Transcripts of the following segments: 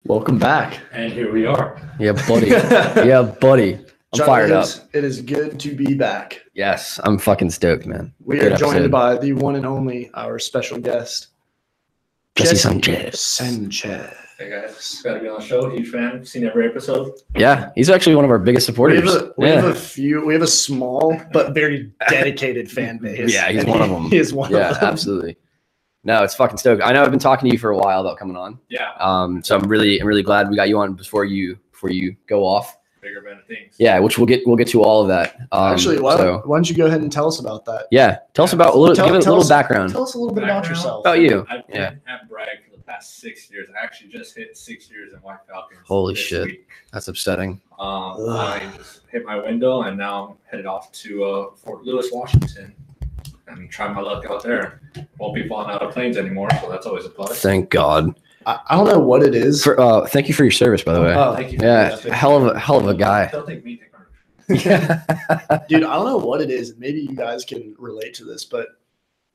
Welcome back. And here we are. Yeah, buddy. Yeah, buddy. I'm fired up. It is good to be back. Yes, I'm fucking stoked, man. We Good are joined episode. by the one and only, our special guest, Jesse Sanchez. Sanchez. Hey guys, glad to be on the show. Huge fan. Seen every episode. Yeah, he's actually one of our biggest supporters. We have a small but very dedicated fan base. Yeah, he's and one of them. He is one Yeah, of them. absolutely. No, it's fucking stoked. I know I've been talking to you for a while about coming on. Yeah. So I'm really glad we got you on before you go off. Bigger, better things. Yeah, which we'll get to all of that. Actually, why don't you go ahead and tell us about that? Yeah, tell us about give it a little background Tell us a little bit about yourself. about you. I've been Yeah. at Bragg for the past 6 years. I actually just hit 6 years in White Falcons. Holy this shit. week. That's upsetting. I just hit my window and now I'm headed off to Fort Lewis, Washington, and try my luck out there. Won't be falling out of planes anymore, so that's always a plus. Thank God. I don't know what it is. Thank you for your service, by the way. Oh, Thank you. Yeah, hell of a guy. Don't think me. Yeah. Dude, I don't know what it is. Maybe you guys can relate to this, but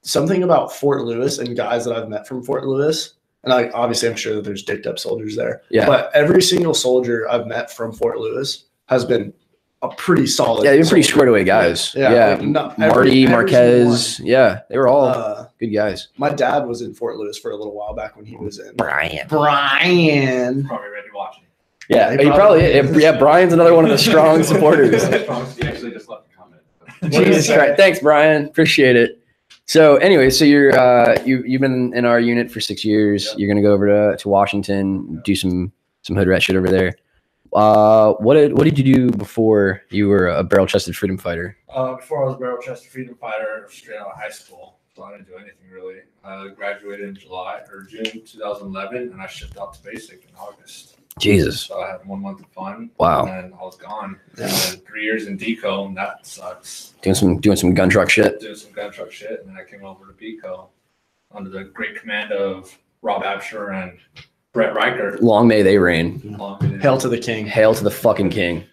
something about Fort Lewis and guys that I've met from Fort Lewis, and obviously I'm sure that there's dicked up soldiers there. Yeah. But every single soldier I've met from Fort Lewis has been a pretty solid. Yeah, they're pretty soldier. squared away guys. Yeah, Yeah. like, no, Marty, every Marquez. Yeah, they were all single one. good guys. My dad was in Fort Lewis for a little while back when he was in. Brian. Brian. Probably ready watching. Yeah, He he probably probably. is. Yeah, Brian's another one of the strong supporters. He actually just left a comment. Jesus Christ. Thanks, Brian. Appreciate it. So anyway, so you've been in our unit for 6 years. Yep. You're gonna go over to Washington, do some hood rat shit over there. What did you do before you were a barrel chested freedom fighter? Before I was a barrel chested freedom fighter straight out of high school, so I didn't do anything really. I graduated in June 2011, and I shipped out to basic in August. Jesus. So I had 1 month of fun. Wow. And I was gone. And then 3 years in DECO, and that sucks. Doing some gun truck shit. Doing some gun truck shit, and then I came over to BECO under the great command of Rob Absher and Brett Riker. Long may they reign. Hail to the king. Hail to the fucking king.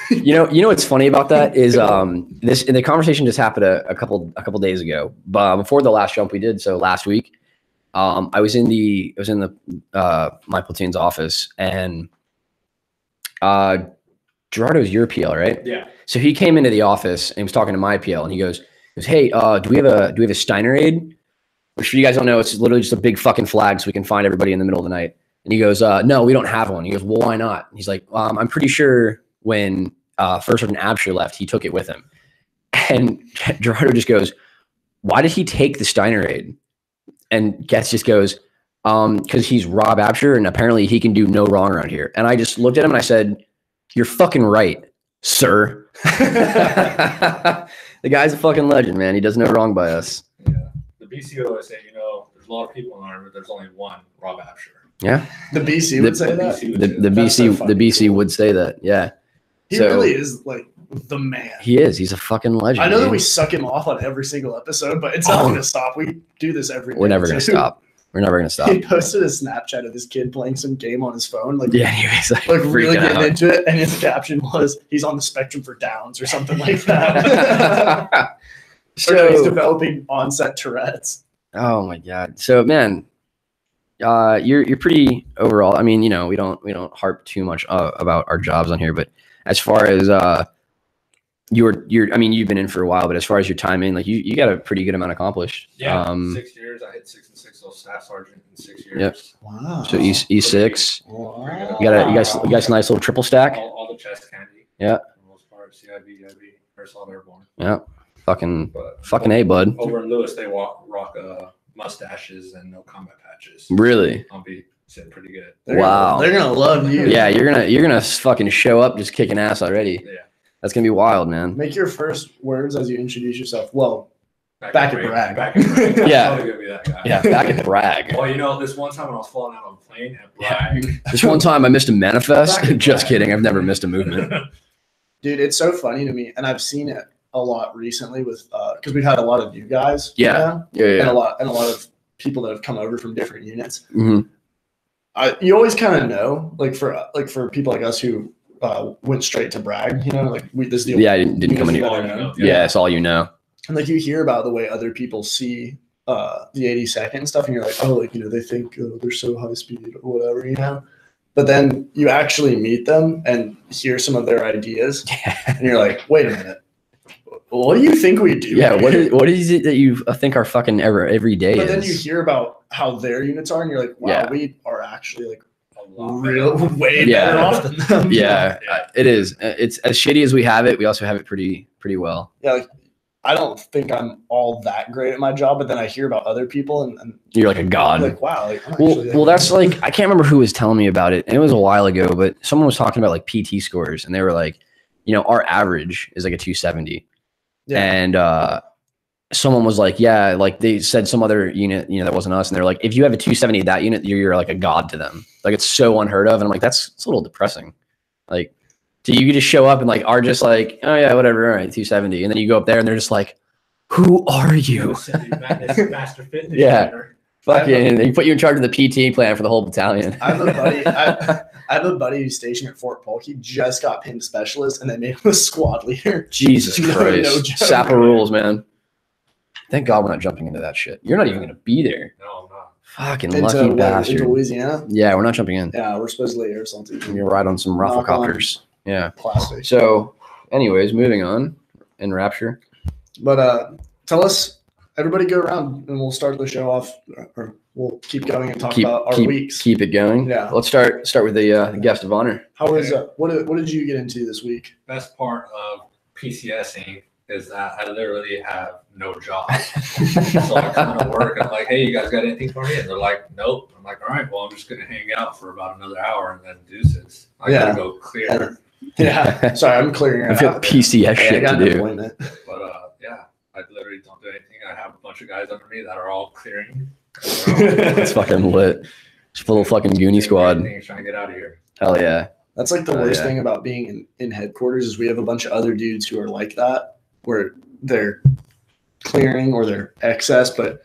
You know what's funny about that is the conversation just happened a couple days ago, but before the last jump we did. So last week, I was in my platoon's office, and Gerardo's your PL, right? Yeah. So he came into the office and was talking to my PL, and he goes, "Hey, do we have a Steinerade?" Which, for you guys don't know, it's literally just a big fucking flag so we can find everybody in the middle of the night. And he goes, "No, we don't have one." He goes, "Well, why not?" And he's like, "I'm pretty sure when First Sergeant Absher left, he took it with him." And Gerardo just goes, "Why did he take the Steinerade?" And Getz just goes, "Because he's Rob Absher, and apparently he can do no wrong around here." And I just looked at him and I said, "You're fucking right, sir." The guy's a fucking legend, man. He does no wrong by us. Yeah. The BC always say, there's a lot of people in the Army, but there's only one Rob Absher. Yeah. The BC would say that. The That's so BC fucking the BC cool. would say that. Yeah. He So- really is like the man. He is. He's a fucking legend. I know that dude. we suck him off on every single episode, but it's not Oh. going to stop. We do this every day. We're never gonna too. stop. We're never gonna stop. He posted a Snapchat of his kid playing some game on his phone, like, Yeah. Anyways, like freaking really getting out. into it, and his caption was, "He's on the spectrum for Downs" or something like that. Or no, he's So, developing onset Tourette's. oh my god. So, man, you're pretty overall. I mean, we don't harp too much about our jobs on here, but as far as I mean, you've been in for a while, but as far as your time in, like you got a pretty good amount accomplished. Yeah. 6 years. I hit 6 and 6 as staff sergeant in 6 years. Yep. Wow. So E6. Wow. You got a nice little triple stack. All the chest candy. Yeah. For the most part, CIB, EIB, first all airborne. Yeah. Fucking But A, bud. over in Lewis, they rock mustaches and no combat patches. Really? I'll be sitting pretty good. Wow. They're gonna love you. Yeah, you're gonna fucking show up just kicking ass already. Yeah. That's gonna be wild, man. Make your first words as you introduce yourself. Well, Back at Bragg. Back at Bragg. Yeah. I'm probably gonna be that guy. Yeah, back at Bragg. Well, this one time when I was falling out on a plane at Bragg. This one time I missed a manifest. Back at Just Bragg. kidding. I've never missed a movement. dude, it's so funny to me, and I've seen it a lot recently with because we've had a lot of new guys. Yeah. now, Yeah, and yeah. a lot of people that have come over from different units. hmm You always kind of know, like for people like us who went straight to Bragg, this is the Yeah, I didn't come in you here. better know. Yeah, it's all you know. And like you hear about the way other people see the 82nd and stuff, and you're like, oh, like they think they're so high speed or whatever, But then you actually meet them and hear some of their ideas, and you're like, wait a minute, what do you think we do? Yeah, here? what is it that you think our fucking every day But is? then you hear about how their units are, and you're like, wow, Yeah. we are actually like A lot real better. way Yeah. better off than them. Yeah, it is. It's as shitty as we have it. We also have it pretty well. Yeah, like, I don't think I'm all that great at my job, but then I hear about other people, and You're like a god. I'm like, wow, like, I'm Well, actually, like, well, that's like I can't remember who was telling me about it, and it was a while ago. But someone was talking about like PT scores, and they were like, our average is like a 270, yeah, and someone was like, yeah, like they said some other unit, that wasn't us, and they're like, if you have a 270 at that unit, you're like a god to them. Like it's so unheard of, and I'm like, it's a little depressing. Like, do you just show up and like are just like, oh yeah, whatever, all right, 270, and then you go up there and they're just like, who are you? Master Fitness. Yeah. trainer. Fucking, they put you in charge of the PT plan for the whole battalion. I have a buddy. I have a buddy who's stationed at Fort Polk. He just got pinned specialist, and they made him a squad leader. Jesus No Christ. joke. Sapper rules, man. Thank God we're not jumping into that shit. You're not even going to be there. No, I'm not. Fucking Into, lucky what, bastard. into Louisiana. Yeah, we're not jumping in. Yeah, we're supposedly air salty. You're going to ride on some Knock on. rafflecopters. Yeah. Plastic. So, anyways, moving on in Rapture. But tell us, everybody go around, and we'll start the show off, or we'll keep going and talk about our weeks. Keep it going. Yeah. Let's start with the guest of honor. How was what did you get into this week? Best part of PCSing is that I literally have no job. So I come to work and I'm like, hey, you guys got anything for me? And they're like, nope. I'm like, all right, well, I'm just going to hang out for about another hour and then deuces. I got to go clear. Yeah. Sorry, I'm clearing I it feel out. PCS I shit got to an do. appointment. But yeah, I literally don't do anything. I have a bunch of guys under me that are all clearing. It's fucking lit. Just a little fucking Goonie squad. Trying to get out of here. Hell yeah. That's like the Oh, worst yeah. thing about being in headquarters is we have a bunch of other dudes who are like that, where they're clearing or they're excess, but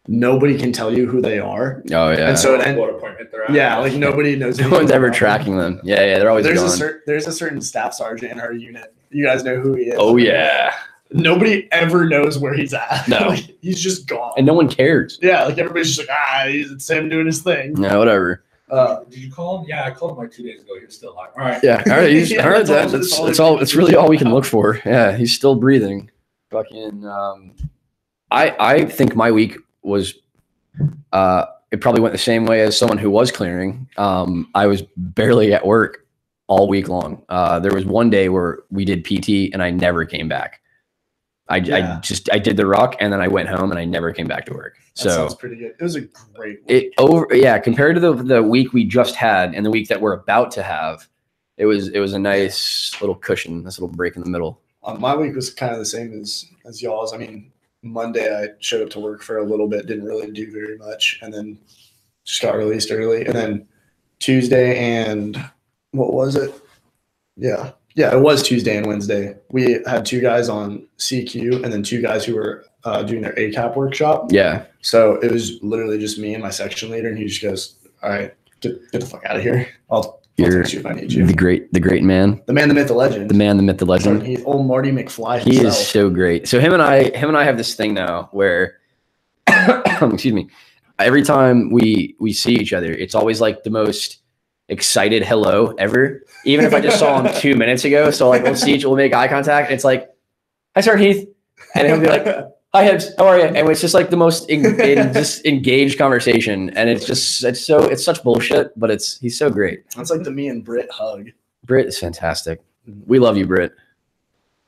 nobody can tell you who they are. Oh yeah. And so What appointment they're at. yeah, like nobody knows. no anything one's ever about them. tracking them. Yeah, they're always gone. There's a certain staff sergeant in our unit. You guys know who he is. Oh yeah. Nobody ever knows where he's at. No. Like, he's just gone. And no one cares. Yeah, like everybody's just like, it's him doing his thing. No, whatever. Did you call him? Yeah, I called him like 2 days ago. He was still alive. All right. Yeah. All right. Yeah, all right. that's all- It's all. It's really all we can look for. Yeah. He's still breathing. Fucking. I think my week was. It probably went the same way as someone who was clearing. I was barely at work all week long. There was one day where we did PT and I never came back. I did the ruck and then I went home and I never came back to work. That So sounds pretty good. It was a great week. compared to the week we just had and the week that we're about to have, it was a nice little cushion, nice little break in the middle. My week was kind of the same as y'all's. I mean, Monday I showed up to work for a little bit, didn't really do very much, and then just got released early. And then Tuesday and what was it? Yeah, it was Tuesday and Wednesday. We had 2 guys on CQ and then 2 guys who were doing their ACAP workshop. Yeah. So it was literally just me and my section leader, and he just goes, "All right, get the fuck out of here. I'll text you if I need you." The great man, The man, the myth, the legend. the man, the myth, the legend. He's old Marty McFly He himself. is so great. So him and I have this thing now where, excuse me, every time we see each other, it's always like the most excited hello ever. Even if I just saw him 2 minutes ago, so like we'll make eye contact. It's like, "Hi, Sir Heath," and he'll be like, "Hi, Hibbs, how are you?" And it's just like the most just engaged conversation, and it's such bullshit, but he's so great. That's like the me and Britt hug. Britt is fantastic. We love you, Britt.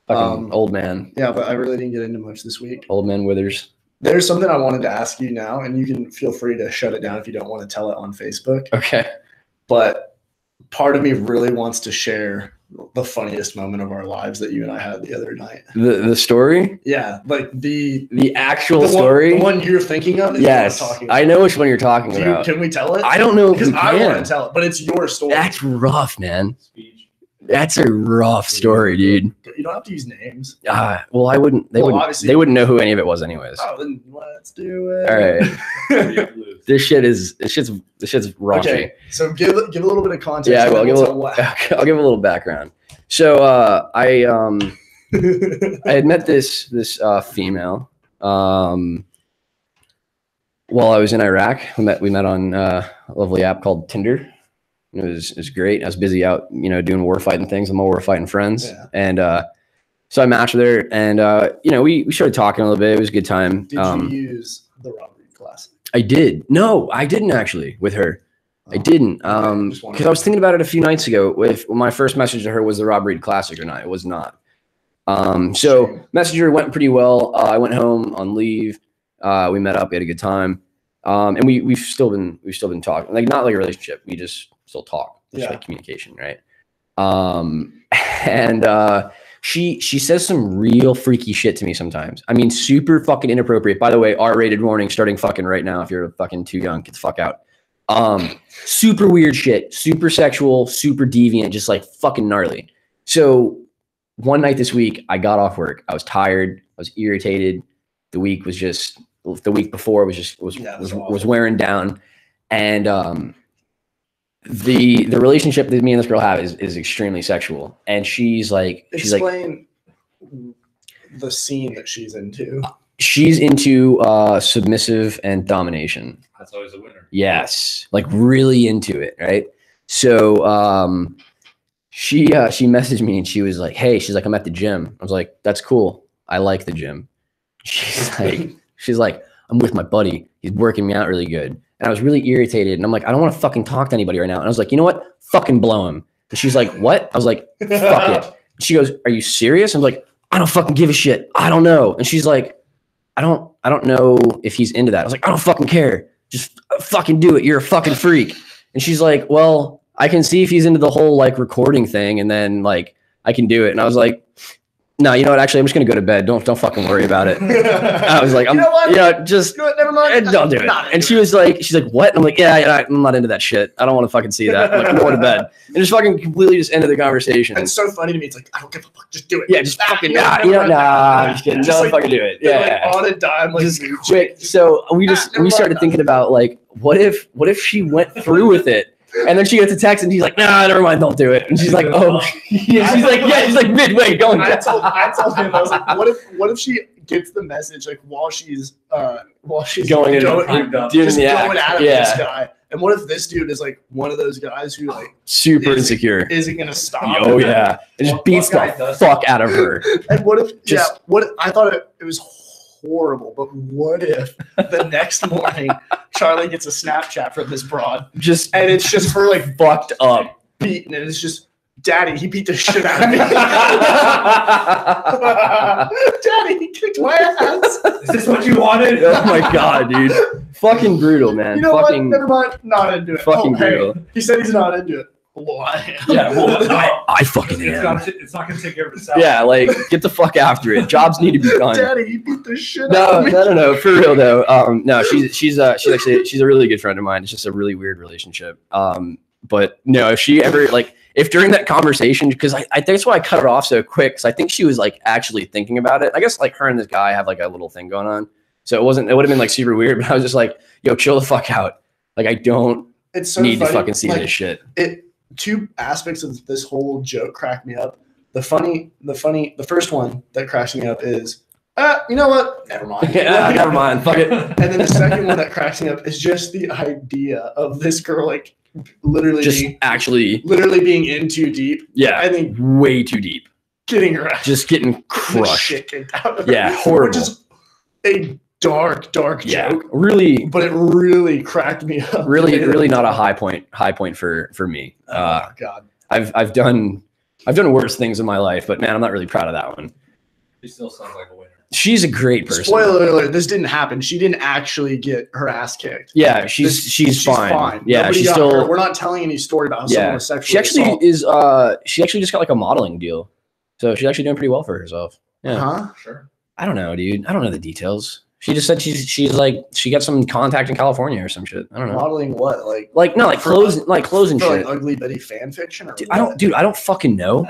Fucking Um, old man, Yeah, but I really didn't get into much this week. old man Withers. There's something I wanted to ask you now, and you can feel free to shut it down if you don't want to tell it on Facebook. Okay. But part of me really wants to share the funniest moment of our lives that you and I had the other night. The story, Yeah, like the actual one, story. the one you're thinking of. Is Yes, what I'm talking about. I know which one you're talking Do you, about. can we tell it? I don't know if because we I want can. to tell it, but it's your story. That's rough, man. Speech. That's a rough story, dude. You don't have to use names. Well, I wouldn't. They Well, wouldn't. obviously- They wouldn't know who any of it was, anyways. Oh, then let's do it. All right. This shit's raunchy. Okay, so give a little bit of context. Yeah, and well, then I'll give, we'll a tell little, I'll give a little background. So I had met this female while I was in Iraq. We met on a lovely app called Tinder. It was great. I was busy out, you know, doing war fighting things. I'm all war fighting friends. Yeah. And so I matched with her, and you know, we started talking a little bit. It was a good time. Did you use the Rob Reed Classic? I did. No, I didn't actually with her. I didn't. Because I was thinking about it a few nights ago. With my first message to her was the Rob Reed Classic or not. It was not. So messenger went pretty well. I went home on leave. We met up. We had a good time. And we've still been talking. Like not like a relationship. We just still talk. Just like communication, right? And she says some real freaky shit to me sometimes. I mean, super fucking inappropriate. By the way, R-rated warning starting fucking right now. If you're fucking too young, get the fuck out. Super weird shit, super sexual, super deviant, just like fucking gnarly. So one night this week, I got off work. I was tired. I was irritated. The week before was wearing down. And the relationship that me and this girl have is extremely sexual. And she's like, explain the scene that she's into. She's into submissive and domination. That's always a winner. Yes, like really into it, right? So she messaged me and she was like, "Hey," she's like, "I'm at the gym." I was like, "That's cool. I like the gym." She's like, "I'm with my buddy. He's working me out really good." And I was really irritated. And I'm like, "I don't want to fucking talk to anybody right now." And I was like, "You know what? Fucking blow him." And she's like, "What?" I was like, "Fuck it." She goes, "Are you serious?" I'm like, "I don't fucking give a shit. I don't know." And she's like, I don't know if he's into that. I was like, "I don't fucking care. Just fucking do it. You're a fucking freak." And she's like, "Well, I can see if he's into the whole like recording thing, and then like I can do it." And I was like, "No, you know what? Actually, I'm just gonna go to bed. Don't fucking worry about it." I was like, just never mind. Don't do it." And she's like, "What?" And I'm like, "Yeah, I'm not into that shit. I don't want to fucking see that. I'm like, I'm going to bed." And just fucking completely just ended the conversation. And it's so funny to me. It's like, I don't give a fuck. Just do it. Yeah, just fucking I'm just kidding. Don't fucking do it. Yeah, like, on a dime, like just quick. So we started thinking about like, what if she went through with it? And then she gets a text and he's like, "Nah, never mind, don't do it." And she's like, "Oh," she's like midway going. I told him, I was like, what if she gets the message like while she's going at it this guy? And what if this dude is like one of those guys who like super insecure isn't gonna stop? Oh yeah, and just beats the fuck out of her. And what if I thought it was horrible, but what if the next morning Charlie gets a Snapchat from this broad, and it's just her like fucked up, beaten, and it's just, "Daddy, he beat the shit out of me." "Daddy, he kicked my ass." Is this what you wanted? Oh my god, dude! Fucking brutal, man. You know what? Never mind. Not into it. Fucking brutal. Hey, he said he's not into it. Well, I am. Yeah, well, I fucking am. It's not gonna take care of itself. Yeah, like get the fuck after it. Jobs need to be done. Daddy, he beat the shit out of me. No, for real though. No, she's a really good friend of mine. It's just a really weird relationship. But no, if she ever if during that conversation, because I think that's why I cut it off so quick, because I think she was like actually thinking about it. I guess like her and this guy have like a little thing going on, so it would have been like super weird. But I was just like, "Yo, chill the fuck out. Like I don't need to fucking see this shit." Two aspects of this whole joke crack me up. The first one that cracks me up is, you know what? Never mind. Yeah, never mind. Fuck it. And then the second one that cracks me up is just the idea of this girl like literally being in too deep. Yeah, I think way too deep. Getting her ass, just getting crushed. Shit kicked out of her. Yeah, horrible. Which is a dark joke. Really, but it really cracked me up. Really not a high point for me. Oh God. I've done worse things in my life, but man, I'm not really proud of that one. She still sounds like a winner. She's a great person. Spoiler alert, this didn't happen. She didn't actually get her ass kicked. Yeah, she's fine. Yeah, Nobody she's still. We're not telling any story about how someone was sexually She actually just got like a modeling deal, so she's actually doing pretty well for herself. Yeah. Sure. I don't know, dude. I don't know the details. She just said she's like she got some contact in California or some shit. I don't know. Modeling what? Clothes and shit. Like Ugly Betty fan fiction? Or dude, I don't fucking know.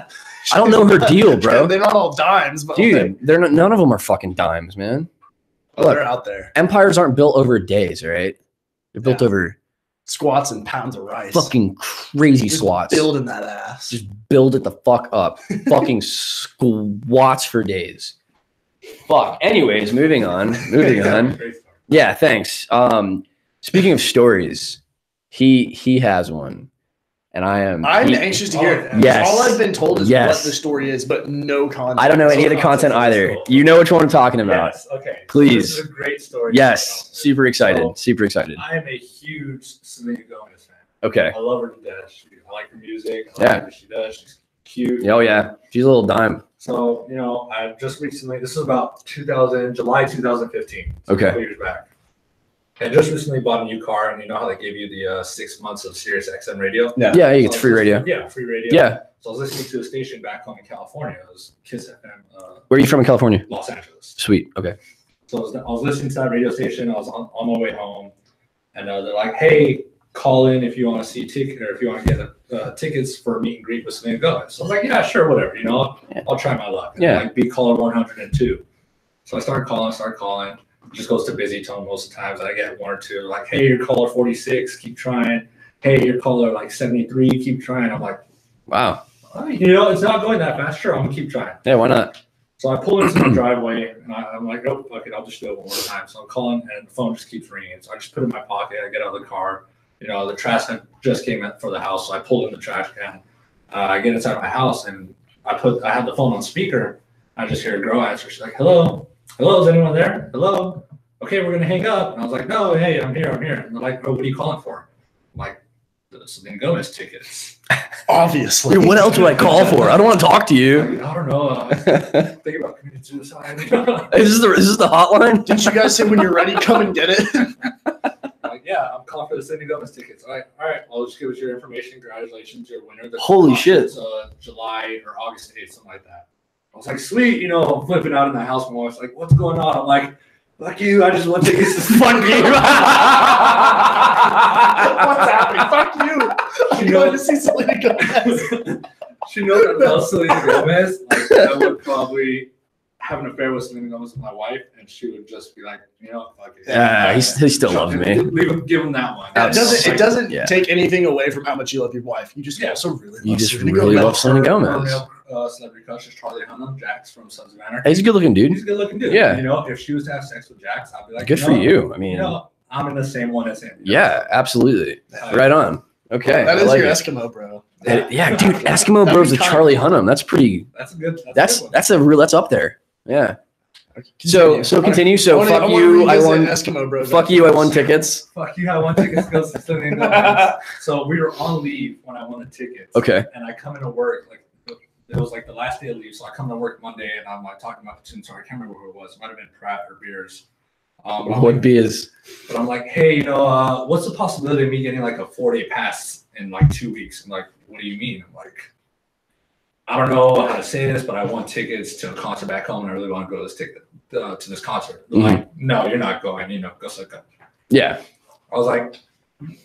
I don't know her deal, bro. They're not all dimes, but dude, none of them are fucking dimes, man. Look, they're out there. Empires aren't built over days, all right? They're built over squats and pounds of rice. Fucking crazy squats. Building that ass. Just build it the fuck up. Fucking squats for days. Fuck. Anyways, moving on. Yeah, thanks. Speaking of stories, he has one. and I'm anxious to hear it. Yes. All I've been told is Yes. what the story is, but no content. I don't know any of the content either. You know which one I'm talking about. Yes. Okay. Please. This is a great story. Yes, super excited. So, Super excited. I am a huge Selena Gomez fan. Okay. I love her to death. I like her music. I Yeah. like what she does. She's cute. Oh yeah, she's a little dime. So, I just recently, this was about July 2015. So Okay. A couple years back. I just recently bought a new car, and you know how they give you the 6 months of Sirius XM radio? Yeah. Yeah, So it's free radio. Yeah, free radio. Yeah. So I was listening to a station back home in California. It was Kiss FM, Where are you from in California? Los Angeles. Sweet. Okay. So I was listening to that radio station. I was on my way home, and they're like, "Hey, call in if you want to see ticket or if you want to get tickets for a meet and greet with Selena Gomez." So I was like, "Yeah, sure, whatever. I'll try my luck." And Yeah. like be caller 102. So I started calling. It just goes to busy tone most of the times. I get one or two like, "Hey, you're caller 46. Keep trying. Hey, you're caller like 73. Keep trying." I'm like, Wow. "All right, it's not going that fast. Sure, I'm gonna keep trying." Yeah, why not? So I pull into the driveway, and I'm like, "Oh, fuck it, I'll just do it one more time." So I'm calling, and the phone just keeps ringing. So I just put it in my pocket. I get out of the car. The trash can just came in for the house, so I pulled in the trash can. I get inside my house, and I have the phone on speaker. I just hear a girl answer. She's like, "Hello, is anyone there? Hello? Okay, we're gonna hang up." And I was like, "No, hey, I'm here." And they're like, "Oh, what are you calling for?" I'm like, "The Selena Gomez tickets." Obviously. Dude, what else would I call for? I don't want to talk to you. I don't know. Think about committing suicide. Is this the hotline? Didn't you guys say when you're ready, come and get it? Like, yeah, I'm calling for the Selena Gomez tickets. All right. I'll just give us your information. Congratulations, you're a winner. The Holy shit. It's July or August 8th, something like that. I was like, sweet. I'm flipping out in the house. My wife's like, "What's going on?" I'm like, "Fuck you. I just want tickets to fuck you." What's happening? Fuck you. I'm going to see Selena Gomez. She knows I love Selena Gomez. Like, I would probably have an affair with Selena Gomez with my wife, and she would just be like, "Fuck it." Yeah, he still loves me. Give him that one. It doesn't Yeah. take anything away from how much you love your wife. You just also really You love just Selena really Gomez. love Selena Gomez. Celebrity crush is Charlie Hunnam, Jax from Sons of Anarchy. Hey, he's a good looking dude. He's a good looking dude. Yeah. If she was to have sex with Jax, I'd be like, Good for you. I mean, I'm in the same one as him. yeah, absolutely. Right on. Okay. That I is like your it. Eskimo bro. Yeah, dude, Eskimo Bro's with Charlie Hunnam. That's pretty. That's a good. That's a good one. that's up there. Yeah. So continue. So I fuck wanna you. I revisit won. Eskimo bro. Fuck you. I won tickets. Fuck you. I won tickets to go see Selena Gomez. So we were on leave when I won the tickets. Okay. And I come into work it was like the last day of leave. So I come to work Monday, and I'm like talking about the tune. So I can't remember who it was. It might have been Pratt or Beers. Would be his. But I'm like, "Hey, what's the possibility of me getting like a 4-day pass in like 2 weeks?" I'm like, "What do you mean?" I'm like, "I don't know how to say this, but I want tickets to a concert back home, and I really want to go to this concert." They're like, "No, you're not going. Go suck up." Yeah. I was like,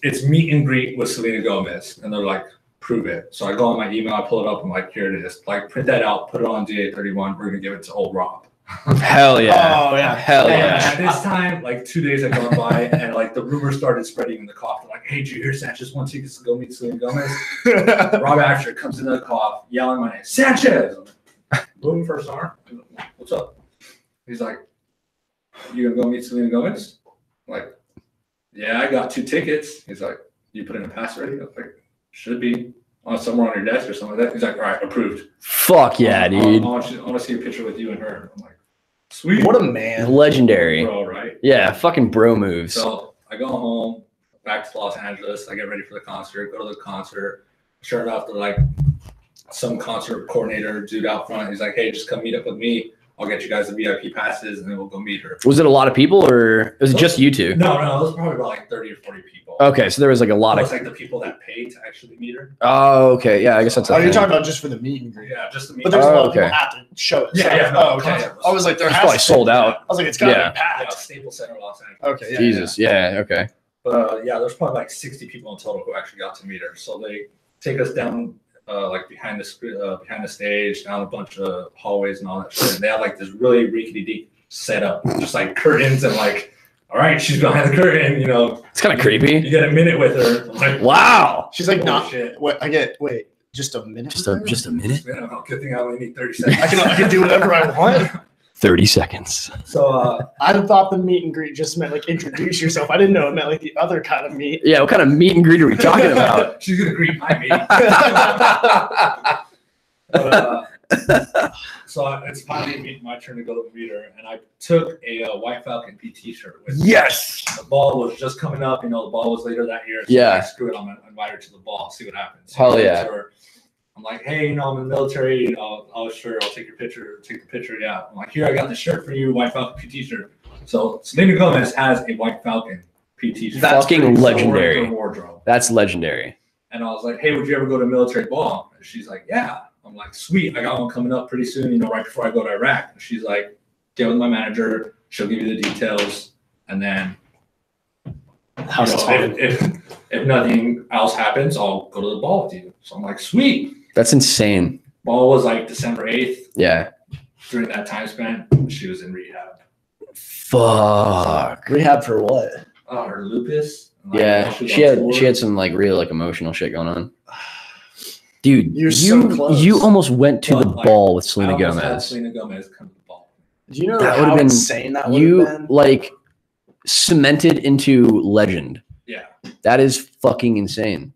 "It's meet and greet with Selena Gomez," and they're like, "Prove it." So I go on my email, I pull it up, I'm like, "Here it is. Like, print that out, put it on DA31. We're gonna give it to old Rob." Hell yeah. Oh yeah. Hell And yeah. at this time, like 2 days had gone by, and like the rumors started spreading in the cough. They're like, "Hey, did you hear Sanchez won tickets to go meet Selena Gomez?" Rob Asher comes into the cough, yelling my name, "Sanchez!" I'm like, "Boom, first arm. What's up?" He's like, "You gonna go meet Selena Gomez?" I'm like, "Yeah, I got 2 tickets." He's like, "You put in a pass already?" I was like, "Should be somewhere on your desk or something like that." He's like, "All right, approved." Fuck yeah, dude. I want to see a picture with you and her. I'm like, "Sweet." What a man. Legendary. Bro, right? Yeah, fucking bro moves. So I go home, back to Los Angeles. I get ready for the concert, go to the concert. Sure enough, they're like, some concert coordinator dude out front. He's like, "Hey, just come meet up with me. I'll get you guys the VIP passes, and then we'll go meet her." Was it a lot of people or was it just you two? No, it was probably about like 30 or 40 people. Okay, so there was like a lot It of. was like the people that paid to actually meet her. Oh, okay. Yeah, I guess that's. Oh, a you're thing. talking about just for the meet and greet. Yeah, just to meet But her. there's a lot of okay. people at the show. Yeah, no, Oh, okay. concert was- I was like, there It's has probably to sold be. out. I was like, it's gotta Yeah. be packed. Yeah, Staples Center, Los Angeles. Okay. Yeah, Jesus. Yeah. Okay. But yeah, there's probably like 60 people in total who actually got to meet her. So they take us down like behind the stage, down a bunch of hallways and all that shit. And they have like this really rickety-deep setup, just like curtains and like, all right, she's behind the curtain, It's kind of You creepy. get a minute with her. I'm like, Wow. She's like, holy not. shit. What? Wait, just a minute. Just a minute. Man, good thing I only need 30 seconds. I can do whatever I want. 30 seconds. So I thought the meet and greet just meant like introduce yourself. I didn't know it meant like the other kind of meet. Yeah, what kind of meet and greet are we talking about? she's gonna greet my mate. So it's finally my turn to go to meet her, and I took a White Falcon PT shirt with me. Yes. The ball was just coming up. The ball was later that year. So Yeah. I'm like, screw it. I'm gonna invite her to the ball. See what happens. So Hell I went yeah. to her. I'm like, hey, I'm in the military. I'll sure I'll take your picture. Take the picture. Yeah. I'm like, here, I got the shirt for you, White Falcon PT shirt. So Selena Gomez has a White Falcon PT shirt. That's fucking legendary. In her wardrobe. That's legendary. And I was like, hey, would you ever go to a military ball? And she's like, yeah. I'm like, sweet. I got one coming up pretty soon, right before I go to Iraq. And she's like, get with my manager. She'll give you the details. And then if nothing else happens, I'll go to the ball with you. So I'm like, sweet. That's insane. Ball was like December 8th. Yeah. During that time span, she was in rehab. Fuck. Rehab for what? Her lupus. And, Yeah. she was She on had tour. some like real like emotional shit going on. Dude, You're so close. you almost went to the But, like, ball with I Selena almost had Gomez. Selena Gomez come to the ball. Do you know That how would've been- insane that would You have been? like cemented into legend. Yeah. That is fucking insane.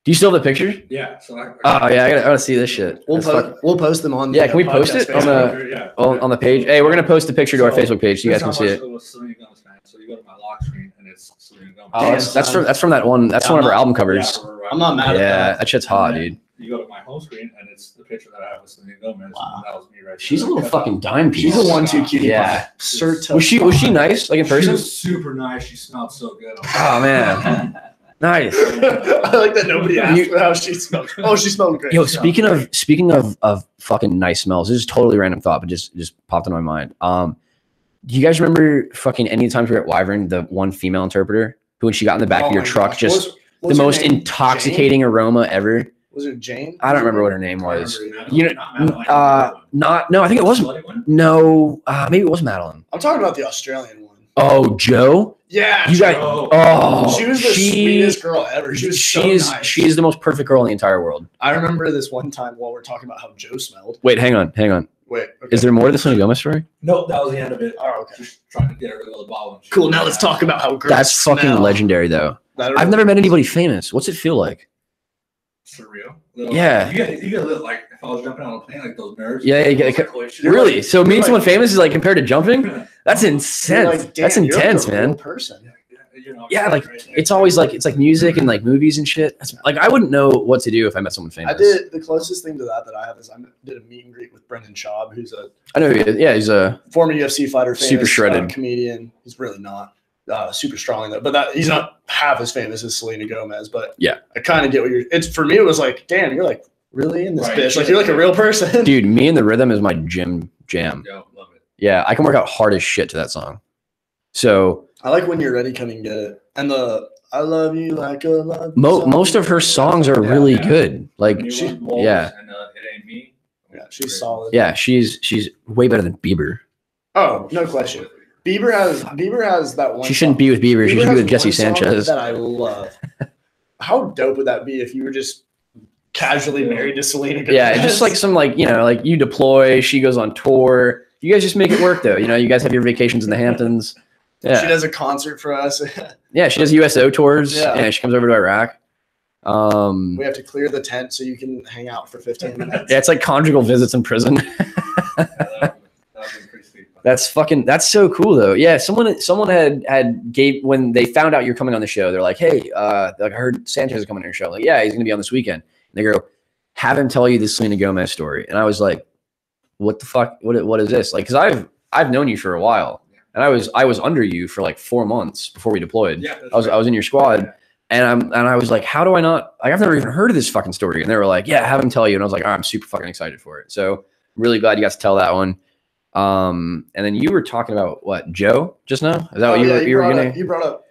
Do you still have the pictures? Yeah. So Oh yeah, I gotta see this shit. We'll, That's we'll post them on. Yeah, the can we post podcast it on Facebook. the- on the page. Hey, we're gonna post the picture to our So, Facebook page so you guys can see it. It was Selena Gomez fan. So you go to my lock screen and it's Selena Gomez. Oh, that's from that one. That's Yeah, one of I'm our not- album covers. Yeah, we're I'm not mad at Yeah, that. that shit's hot, dude. You go to my home screen and it's the picture that I have with Selena Gomez. Wow. And that was me right She's a there. little fucking dime piece. She's a 1-2 cutie Yeah. pie. Sir Was she nice like in She person? was super nice. She smelled so good. Oh man, nice. I like that nobody asked You- how she smelled. Oh, she smelled great. Yo, speaking of fucking nice smells, this is a totally random thought, but just popped in my mind. Do you guys remember fucking any times we were at Wyvern, the one female interpreter who, when she got in the back of Oh your my truck, gosh. just What's the her most name? intoxicating aroma ever? Jane? Was it Jane? I don't remember what her name was. Madeline. You know, Not Madeline. no, I think it was Bloody one? no, maybe it was Madeline. I'm talking about the Australian one. Oh, Joe, Yeah, you guys. Joe. Oh, she was the sweetest girl ever. She was so nice. She is the most perfect girl in the entire world. I remember this one time while we're talking about how Joe smelled. Wait, hang on. Wait, okay. Is there more to the Selena Gomez story? Nope, that was the end of it. Oh, okay. Just trying to get her to go to the ball. and she Cool. was Now let's mad. talk about how girls That's fucking smell. legendary, though. That- I've never met anybody famous. What's it feel like? Surreal. Yeah. You get a little like if I was jumping on a plane like those nerves. Yeah, you I get- was like, holy shit. Really? So meeting like- someone famous is like compared to jumping? That's You're intense. like, damn, That's you're like intense, a real man. person. Yeah, like it's always like it's like music and like movies and shit. Like I wouldn't know what to do if I met someone famous. I did the closest thing to that I have is I did a meet and greet with Brendan Schaub, who's a I know. Who he is. Yeah, he's a former UFC fighter, famous, Super shredded. comedian. He's really not super strong though, but he's not half as famous as Selena Gomez. But Yeah. I kind of get what you're. It's for me. It was like, damn, you're like really in this Right. bitch. Like you're like a real person. dude. Me and the Rhythm is my gym jam. Yo, love it. Yeah, I can work out hard as shit to that song. So I like When You're Ready, Come and Get It, and the I Love You Like a Love. You Song. most of her songs are Yeah, really yeah. good. Like New she- one, Wolves, yeah. And It Ain't Me. Yeah, she's solid. yeah, she's way better than Bieber. Oh, no question. Bieber has that one. She shouldn't song. be with Bieber. She should has be with Jesse one song Sanchez. that I love. How dope would that be if you were just casually married to Selena Gomez? Yeah, it's just like some like like you deploy, she goes on tour. You guys just make it work though. You guys have your vacations in the Hamptons. she Yeah, does a concert for us. yeah. She does USO tours. Yeah. Yeah, she comes over to Iraq. We have to clear the tent so you can hang out for 15 minutes. Yeah, it's like conjugal visits in prison. Yeah, that was pretty sweet. That's so cool though. Yeah, someone had gave when they found out you're coming on the show. They're like, hey, like I heard Sanchez is coming on your show. Like, yeah, he's gonna be on this weekend. And they go, have him tell you the Selena Gomez story. And I was like, what the fuck? What is this? Like, because I've known you for a while, and I was under you for like 4 months before we deployed. Yeah, that's I was in your squad. Yeah. And I was like, how do I not? Like, I've never even heard of this fucking story. And they were like, yeah, have him tell you. And I was like, I'm super fucking excited for it. So I'm really glad you got to tell that one. And then you were talking about what, Joe, just now? Is that what you were gonna? You brought up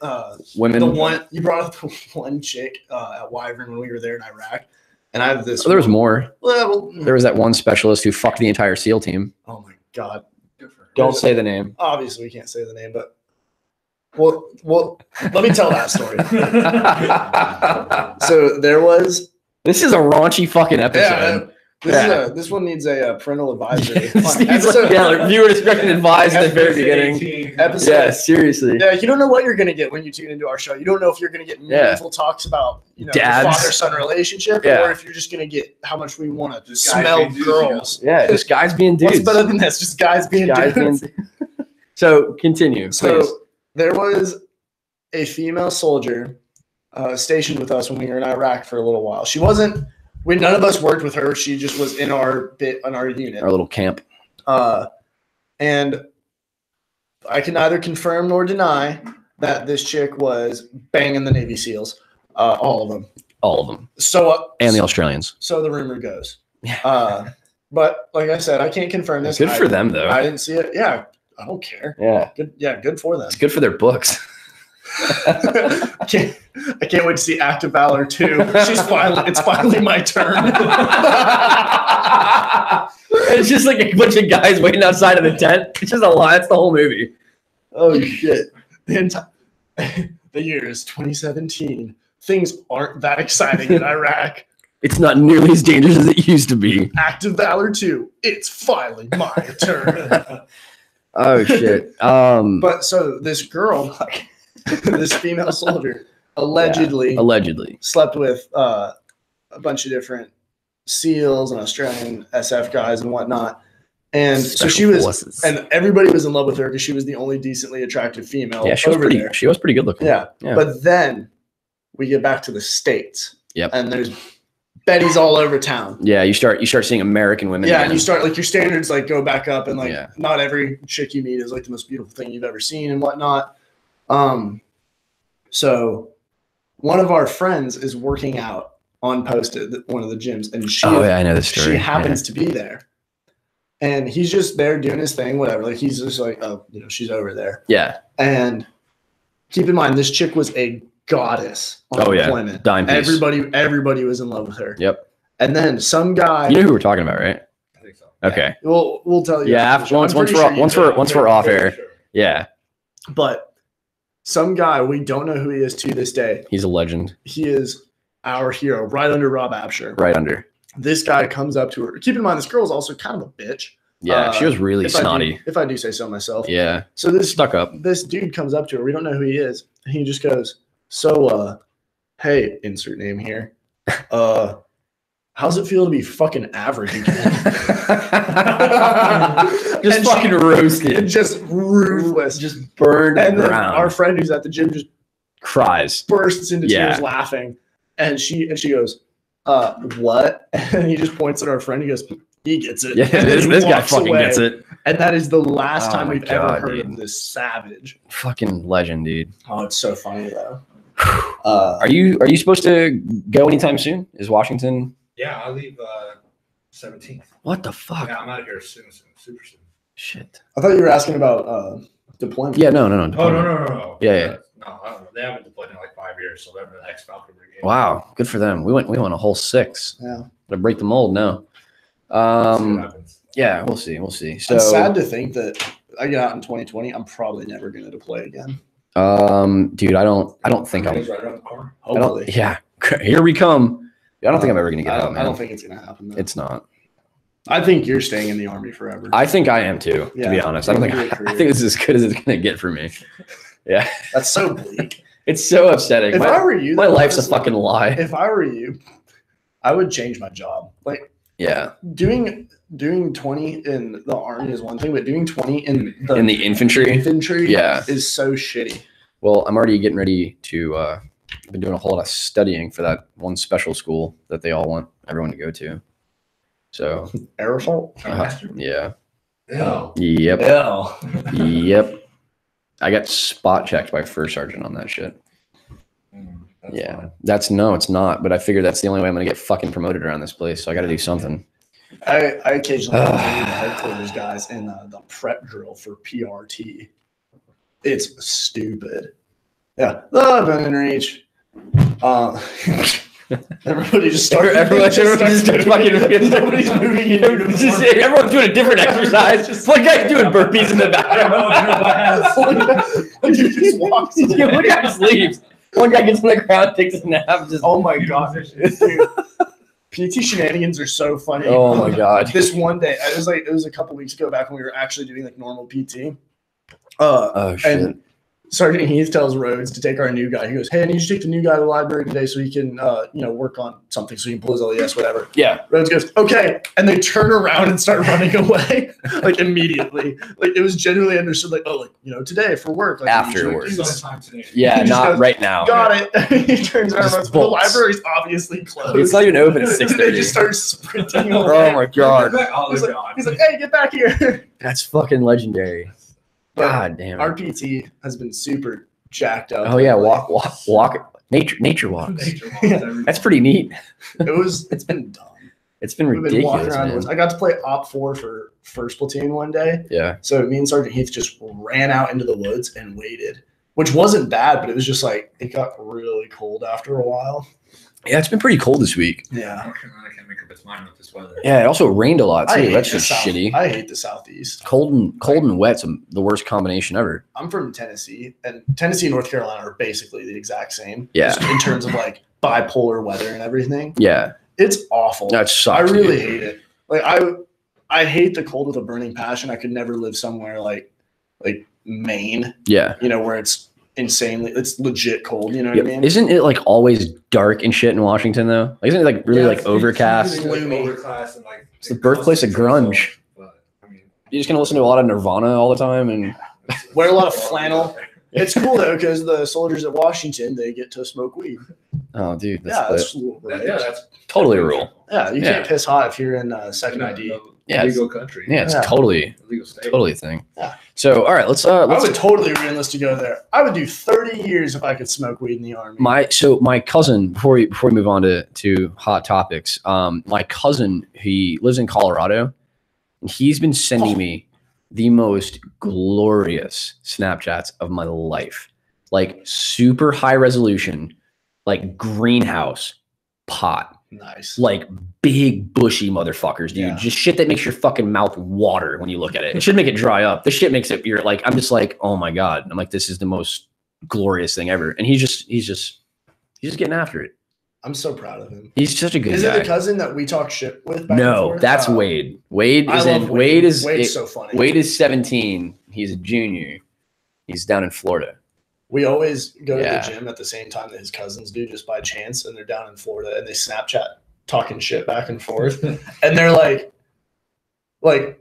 Women. You brought up the one chick at Wyvern when we were there in Iraq, and I have this. Oh, there was more. Well, There was that one specialist who fucked the entire SEAL team. oh my god! Good for her. Don't say the name. Obviously, we can't say the name, but well, let me tell that story. So there was This is a raunchy fucking episode. This one needs a parental advisory. Viewer discretion advised at the very beginning. Episode. Yeah, seriously. Yeah, you don't know what you're gonna get when you tune into our show. You don't know if you're gonna get meaningful talks about the Dads. father-son relationship, or if you're just gonna get how much we want to smell girls. Yeah, just guys being dudes. What's better than this? Just guys being dudes. So continue. So please. there was a female soldier stationed with us when we were in Iraq for a little while. She wasn't. None of us worked with her. She just was in our unit, Our little camp. And I can neither confirm nor deny that this chick was banging the Navy SEALs, all of them. All of them. So and the Australians. So the rumor goes. But like I said, I can't confirm this. Good for them, though. I didn't see it. Yeah, I don't care. Yeah. Good. Yeah, good for them. It's good for their books. I can't wait to see Act of Valor 2. It's finally my turn. It's just like a bunch of guys waiting outside of the tent. It's just a lie. That's the whole movie. Oh shit! The year is 2017. Things aren't that exciting in Iraq. It's not nearly as dangerous as it used to be. Act of Valor 2. It's finally my turn. Oh shit! But so this girl, this female soldier, allegedly slept with a bunch of different SEALs and Australian SF guys and whatnot. And so she was, and everybody was in love with her because she was the only decently attractive female. Yeah, she was pretty. There. She was pretty good looking. Yeah. But then we get back to the States. Yep. And there's Betty's all over town. Yeah, you start seeing American women. Yeah, and you start your standards go back up, and not every chick you meet is the most beautiful thing you've ever seen and whatnot. So one of our friends is working out on post at one of the gyms, and I know this story. She happens to be there, and he's just there doing his thing, whatever. He's just she's over there. Yeah. And keep in mind, this chick was a goddess on deployment. Dime piece. Everybody was in love with her. Yep. And then some guy. You know who we're talking about, right? I think so. Okay. We'll tell you. Yeah. Once we're off air. Sure. Yeah. But some guy, we don't know who he is to this day. He's a legend. He is our hero, right under Rob Absher. Right under. This guy comes up to her. Keep in mind, this girl is also kind of a bitch. Yeah, she was really snotty. If I do say so myself. Yeah. So this stuck up. This dude comes up to her. We don't know who he is. And he just goes, "So, hey, insert name here. How's it feel to be fucking average again?" Just fucking roasted. Just ruthless. Just burned and then around. Our friend who's at the gym just cries. Bursts into tears laughing. And she goes, what? And he just points at our friend. He goes, he gets it. Yeah, this guy fucking gets it. And that is the last time we've ever heard of this savage. Fucking legend, dude. Oh, it's so funny though. Are you supposed to go anytime soon? Is Washington? Yeah, I leave 17th. What the fuck? Yeah, I'm out of here soon, super soon. Shit. I thought you were asking about deployment. Yeah, no. Oh, no. Yeah. No, they haven't deployed in 5 years, so they're the ex-Falcon Brigade. Wow, good for them. We went a whole 6. Yeah. To break the mold now. Yeah, we'll see. So it's sad to think that I get out in 2020. I'm probably never going to deploy again. Dude, I don't think I'm. Right around the corner. Hopefully. Yeah, here we come. I don't think I'm ever going to get out, man. I don't think it's going to happen. Though. It's not. I think you're staying in the Army forever. I think I am too. To be honest, I think this is as good as it's going to get for me. Yeah, that's so bleak. It's so upsetting. If I were you, my life's a fucking lie. If I were you, I would change my job. Yeah, doing 20 in the Army is one thing, but doing 20 in the infantry, is so shitty. Well, I'm already getting ready to. I've been doing a whole lot of studying for that one special school that they all want everyone to go to. So Aerosol? Yeah. Ew. Yep. Ew. Yep. I got spot checked by first sergeant on that shit. That's fine. It's not. But I figured that's the only way I'm gonna get fucking promoted around this place. So I got to do something. I occasionally do the headquarters guys in the prep drill for PRT. It's stupid. Yeah. I've been in reach. Everybody just started. Everyone just starts fucking. Nobody's moving. Everyone's doing a different exercise. One guy's doing burpees in the background. One dude just walks. One guy just leaves. One guy gets on the ground, takes a nap. Oh my god, dude. PT shenanigans are so funny. Oh my god. This one day, it was a couple weeks ago back when we were actually doing like normal PT. Oh shit. And Sergeant Heath tells Rhodes to take our new guy. He goes, "Hey, I need you to take the new guy to the library today so he can, work on something so he can pull his LES, whatever." Yeah. Rhodes goes, "Okay," and they turn around and start running away, like immediately. Like it was generally understood, like, "Oh, like today for work." Like, Afterwards. Sometime today. Yeah, He just not goes, right now. Got it. He turns around. Just And runs, the bolts. library's obviously closed. It's not even open at They 6:30. just start sprinting away. Oh my god. He's like, "Hey, get back here!" That's fucking legendary. But God damn Our it. PT has been super jacked up. Oh yeah, lately. walk nature walks. That's pretty neat. It's been dumb. It's been We've been walking ridiculous, around. man. I got to play Op 4 for first platoon one day. Yeah. So me and Sergeant Heath just ran out into the woods and waited, which wasn't bad, but it was just like it got really cold after a while. Yeah, it's been pretty cold this week. Yeah. North Carolina can't make up its mind with this weather. Yeah, it also rained a lot I too. hate That's the just South. shitty. I hate the Southeast. Cold and wet's the worst combination ever. I'm from Tennessee, and Tennessee and North Carolina are basically the exact same. Yeah. Just in terms of like bipolar weather and everything. Yeah, It's awful. that I sucks. really dude. hate it. Like I hate the cold with a burning passion. I could never live somewhere like Maine, Yeah. where it's legit cold. You know what Yeah. I mean? Isn't it like always dark and shit in Washington though? Like, isn't it like really Yeah, like it's overcast? gloomy. Overcast and like It's the birthplace of grunge. But, I mean, You're just gonna listen to a lot of Nirvana all the time, and Wear a lot of flannel. It's cool though because the soldiers at Washington they get to smoke weed. oh, dude, Yeah, that's that's cool, right? Yeah, that's totally a rule. Yeah, you Yeah. can't piss hot if you're in second ID. Yeah, legal country. Yeah, it's Yeah. totally Legal state. a thing. Yeah. So, all right, let's I would totally re-enlist to go there. I would do 30 years if I could smoke weed in the army. my cousin, before we move on to hot topics, my cousin, he lives in Colorado, and he's been sending me the most glorious Snapchats of my life. Like super high resolution, like greenhouse pot, Nice. like big bushy motherfuckers, dude. Yeah. Just shit that makes your fucking mouth water when you look at it. It should make it dry up. This shit makes it, you're like, I'm just like, oh my God. I'm like, this is the most glorious thing ever. And he's just getting after it. I'm so proud of him. He's such a good Is guy. it the cousin that we talk shit with? Back and No, forth? that's Wade. Wade I is love in. Wade is Wade's so funny. Wade is 17. He's a junior. He's down in Florida. We always go to Yeah. the gym at the same time that his cousins do, just by chance, and they're down in Florida, and they Snapchat talking shit back and forth, and they're like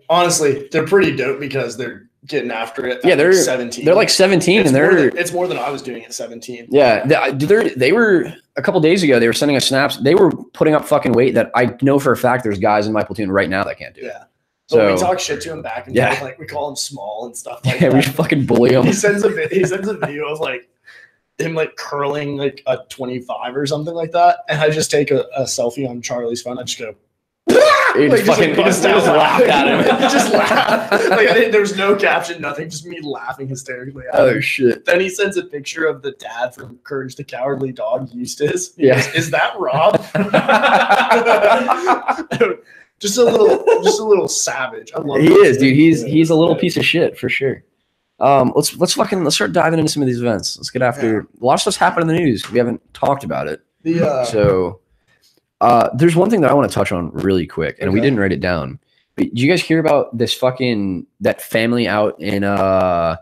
honestly, they're pretty dope because they're getting after it. Yeah, at they're 17. They're like 17, It's and more they're than- it's more than I was doing at 17. yeah. They were a couple days ago. They were sending us snaps. They were putting up fucking weight that I know for a fact there's guys in my platoon right now that can't do. Yeah. So But we talk shit to him back and Yeah. forth, like we call him small and stuff like yeah, we that. fucking bully them. He sends a video of like him like curling like a 25 or something like that, and I just take a selfie on Charlie's phone. I just go. You Like, just fucking bust you just out laugh laughing. at him. Just laugh. Like there was no caption, nothing, just me laughing hysterically at him. Oh shit. Then he sends a picture of the dad from Courage the Cowardly Dog, Eustace. He Yeah. goes, is that Rob? just a little savage. I love He that is, shit. dude. He's a little piece of shit for sure. Let's start diving into some of these events. Let's get after a lot of stuff's happened in the news. We haven't talked about it. So there's one thing that I want to touch on really quick, and we Okay. didn't write it down. But did you guys hear about this that family out in I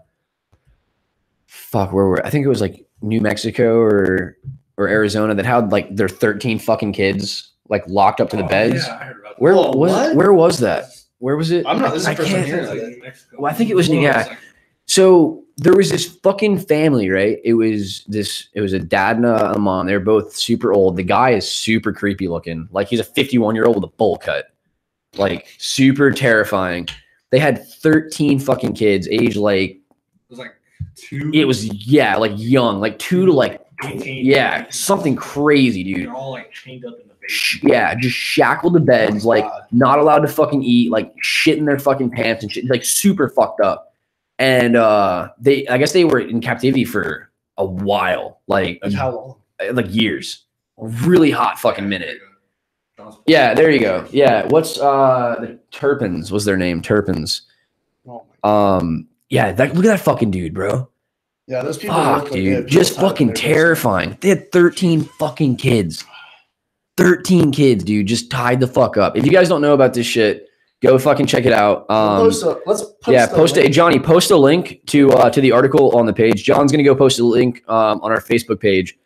think it was like New Mexico or Arizona that had like their 13 fucking kids like locked up to the beds. Yeah, I heard about that. Where Whoa, was what? Where was that? Where was it? I'm not- this is I the first time can't- hearing It's like that. in Mexico. Well, I think it was Well, yeah. it's like- So there was this fucking family, right? It was a dad and a mom. They're both super old. The guy is super creepy looking. Like he's a 51-year-old with a bowl cut. Like super terrifying. They had 13 fucking kids, age like It was like two. it was like young, like 2 to like 18. something crazy, dude. They're all like chained up in the basement. Yeah, just shackled to beds, Oh, like God. not allowed to fucking eat, like shit in their fucking pants and shit, like super fucked up. And I guess they were in captivity for a while, like How long? years. A really hot fucking minute. John's- Yeah, there you go. Yeah, what's the Turpins was their name? Turpins. Oh my Yeah, look at that fucking dude, bro. Yeah, those people. look Fuck, like they dude, have just built out fucking their- terrifying. They had 13 fucking kids. 13 kids, dude, just tied the fuck up. If you guys don't know about this shit, go fucking check it out. Let's Post it. Johnny, post a link to the article on the page. John's gonna go post a link on our Facebook page.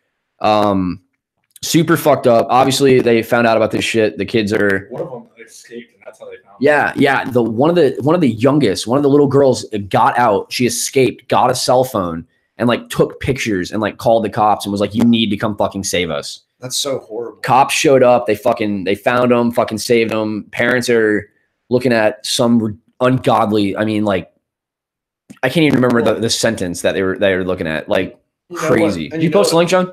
Super fucked up. Obviously, they found out about this shit. The kids are. One of them escaped, and that's how they found. Yeah. One of the youngest, one of the little girls got out. She escaped, got a cell phone, and like took pictures and like called the cops and was like, "You need to come fucking save us." That's so horrible. Cops showed up. They found them, fucking saved them. Parents are looking at some ungodly. I mean, like, I can't even remember the sentence that they were looking at. Like, crazy. Did you post the link, John?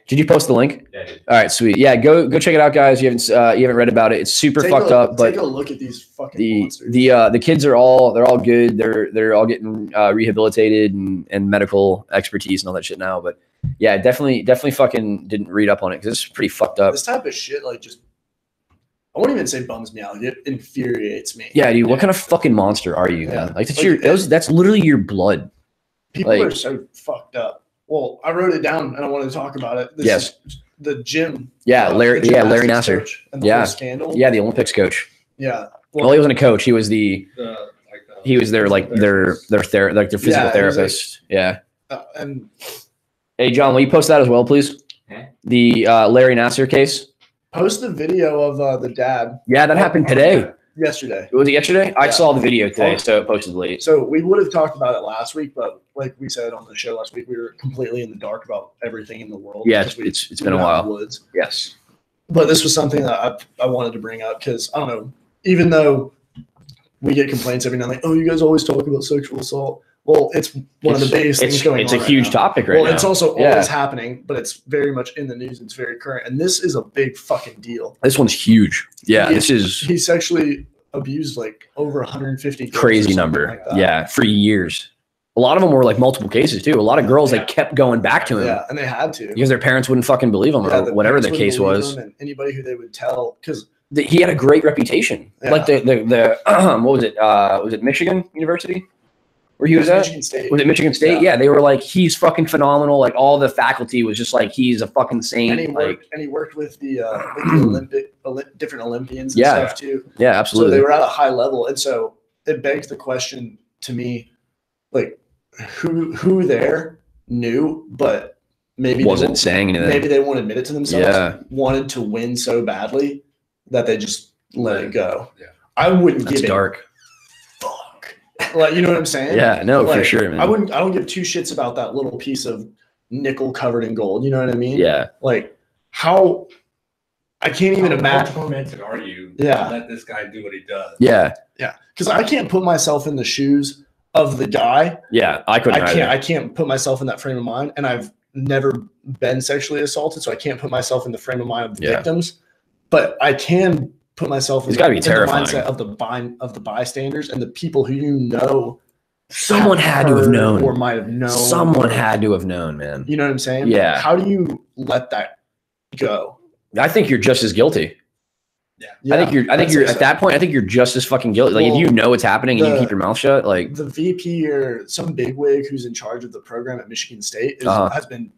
Did you post the link? Yeah, I did. All right, sweet. Yeah, go check it out, guys. You haven't read about it. It's super fucked up. But take a look at these fucking monsters. the kids are all good. They're all getting rehabilitated and medical expertise and all that shit now. But yeah, definitely fucking didn't read up on it because it's pretty fucked up. This type of shit, like, just I wouldn't even say bums me out. It infuriates me. Yeah, dude. What kind of fucking monster are you, man? Like that's literally your blood. People are so fucked up. Well, I wrote it down and I wanted to talk about it. This is the gym. Yeah, Larry Nassar. Yeah, whole scandal. Yeah, the Olympics coach. Yeah. Well, he wasn't a coach. He was their physical therapist. Yeah. And hey, John, will you post that as well, please? The Larry Nassar case. Post the video of the dad. Yeah, that happened today. Yesterday. Was it yesterday? Yeah. I saw the video today, so it posted late. So we would have talked about it last week, but like we said on the show last week, we were completely in the dark about everything in the world. Yeah, it's been a while. Woods. Yes. But this was something that I wanted to bring up because I don't know, even though we get complaints every now and then, oh, you guys always talk about sexual assault. Well, it's one of the biggest things going on. It's a huge topic right now. Well, it's also always happening, but it's very much in the news. It's very current. And this is a big fucking deal. This one's huge. Yeah, he sexually abused like over 150 girls. Crazy number. Like that. Yeah, for years. A lot of them were like multiple cases too. A lot of girls like kept going back to him. Yeah, and they had to because their parents wouldn't fucking believe him or whatever the case was. And anybody who they would tell because he had a great reputation. Yeah. Like the what was it? Was it Michigan University? Where he was at? Michigan State. Was it Michigan State? Yeah, they were like, he's fucking phenomenal. Like all the faculty was just like, he's a fucking saint. And he worked with the different Olympians and stuff too. Yeah, absolutely. So they were at a high level. And so it begs the question to me, like who there knew, but maybe wasn't saying anything. Maybe they won't admit it to themselves. Yeah. Wanted to win so badly that they just let it go. Yeah. I wouldn't give it. Dark. Like, you know what I'm saying? Yeah, no, like, for sure, man. I don't give two shits about that little piece of nickel covered in gold. You know what I mean? Yeah. Like how I can't even imagine. How tormented are you? Yeah. To let this guy do what he does. Yeah. Yeah. Because I can't put myself in the shoes of the guy. Yeah, I couldn't. I can't put myself in that frame of mind, and I've never been sexually assaulted, so I can't put myself in the frame of mind of the victims. But I can put myself in, the mindset of the bystanders and the people who someone had to have known or might have known. Someone had to have known, man. You know what I'm saying? Yeah. How do you let that go? I think you're just as guilty. Yeah. I think you're at that point. I think you're just as fucking guilty. Like if you know what's happening and you keep your mouth shut, like the VP or some bigwig who's in charge of the program at Michigan State has been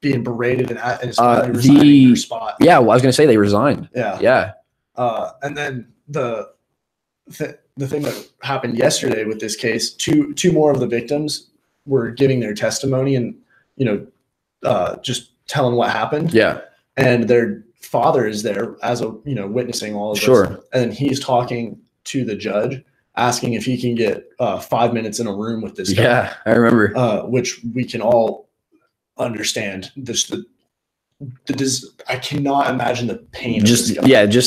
being berated and is resigning her spot. Yeah, well, I was gonna say they resigned. Yeah. Yeah. And then the thing that happened yesterday with this case, two more of the victims were giving their testimony and just telling what happened. Yeah. And their father is there as a witnessing all of this. Sure. And he's talking to the judge, asking if he can get 5 minutes in a room with this guy. Yeah, I remember. Which we can all understand. I cannot imagine the pain. Just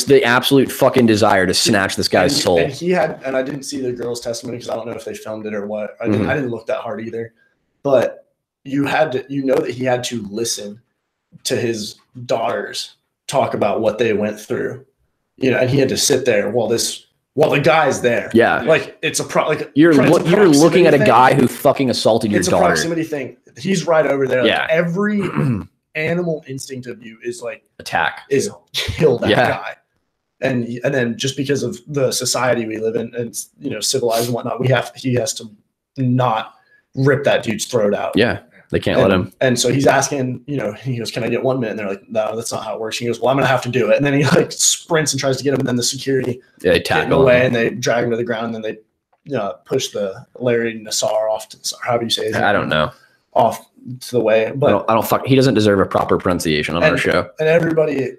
the absolute fucking desire to snatch this guy's soul. And I didn't see the girl's testimony because I don't know if they filmed it or what. I didn't look that hard either. But you that he had to listen to his daughters talk about what they went through. And he had to sit there while the guy's there. Yeah. Like it's you're looking at a guy who fucking assaulted your daughter. It's a proximity thing. He's right over there. Yeah. Like every animal instinct of you is like kill that guy. And then just because of the society we live in and civilized and whatnot, he has to not rip that dude's throat out. Yeah. They can't let him. And so he's asking, he goes, "Can I get 1 minute?" And they're like, "No, that's not how it works." He goes, "Well, I'm gonna have to do it." And then he like sprints and tries to get him, and then the security Yeah, they get in the tackle way him. and they drag him to the ground, and then they push the Larry Nassar off. How do you say it? I don't know. Off to the way, but I don't fuck. He doesn't deserve a proper pronunciation on our show. and everybody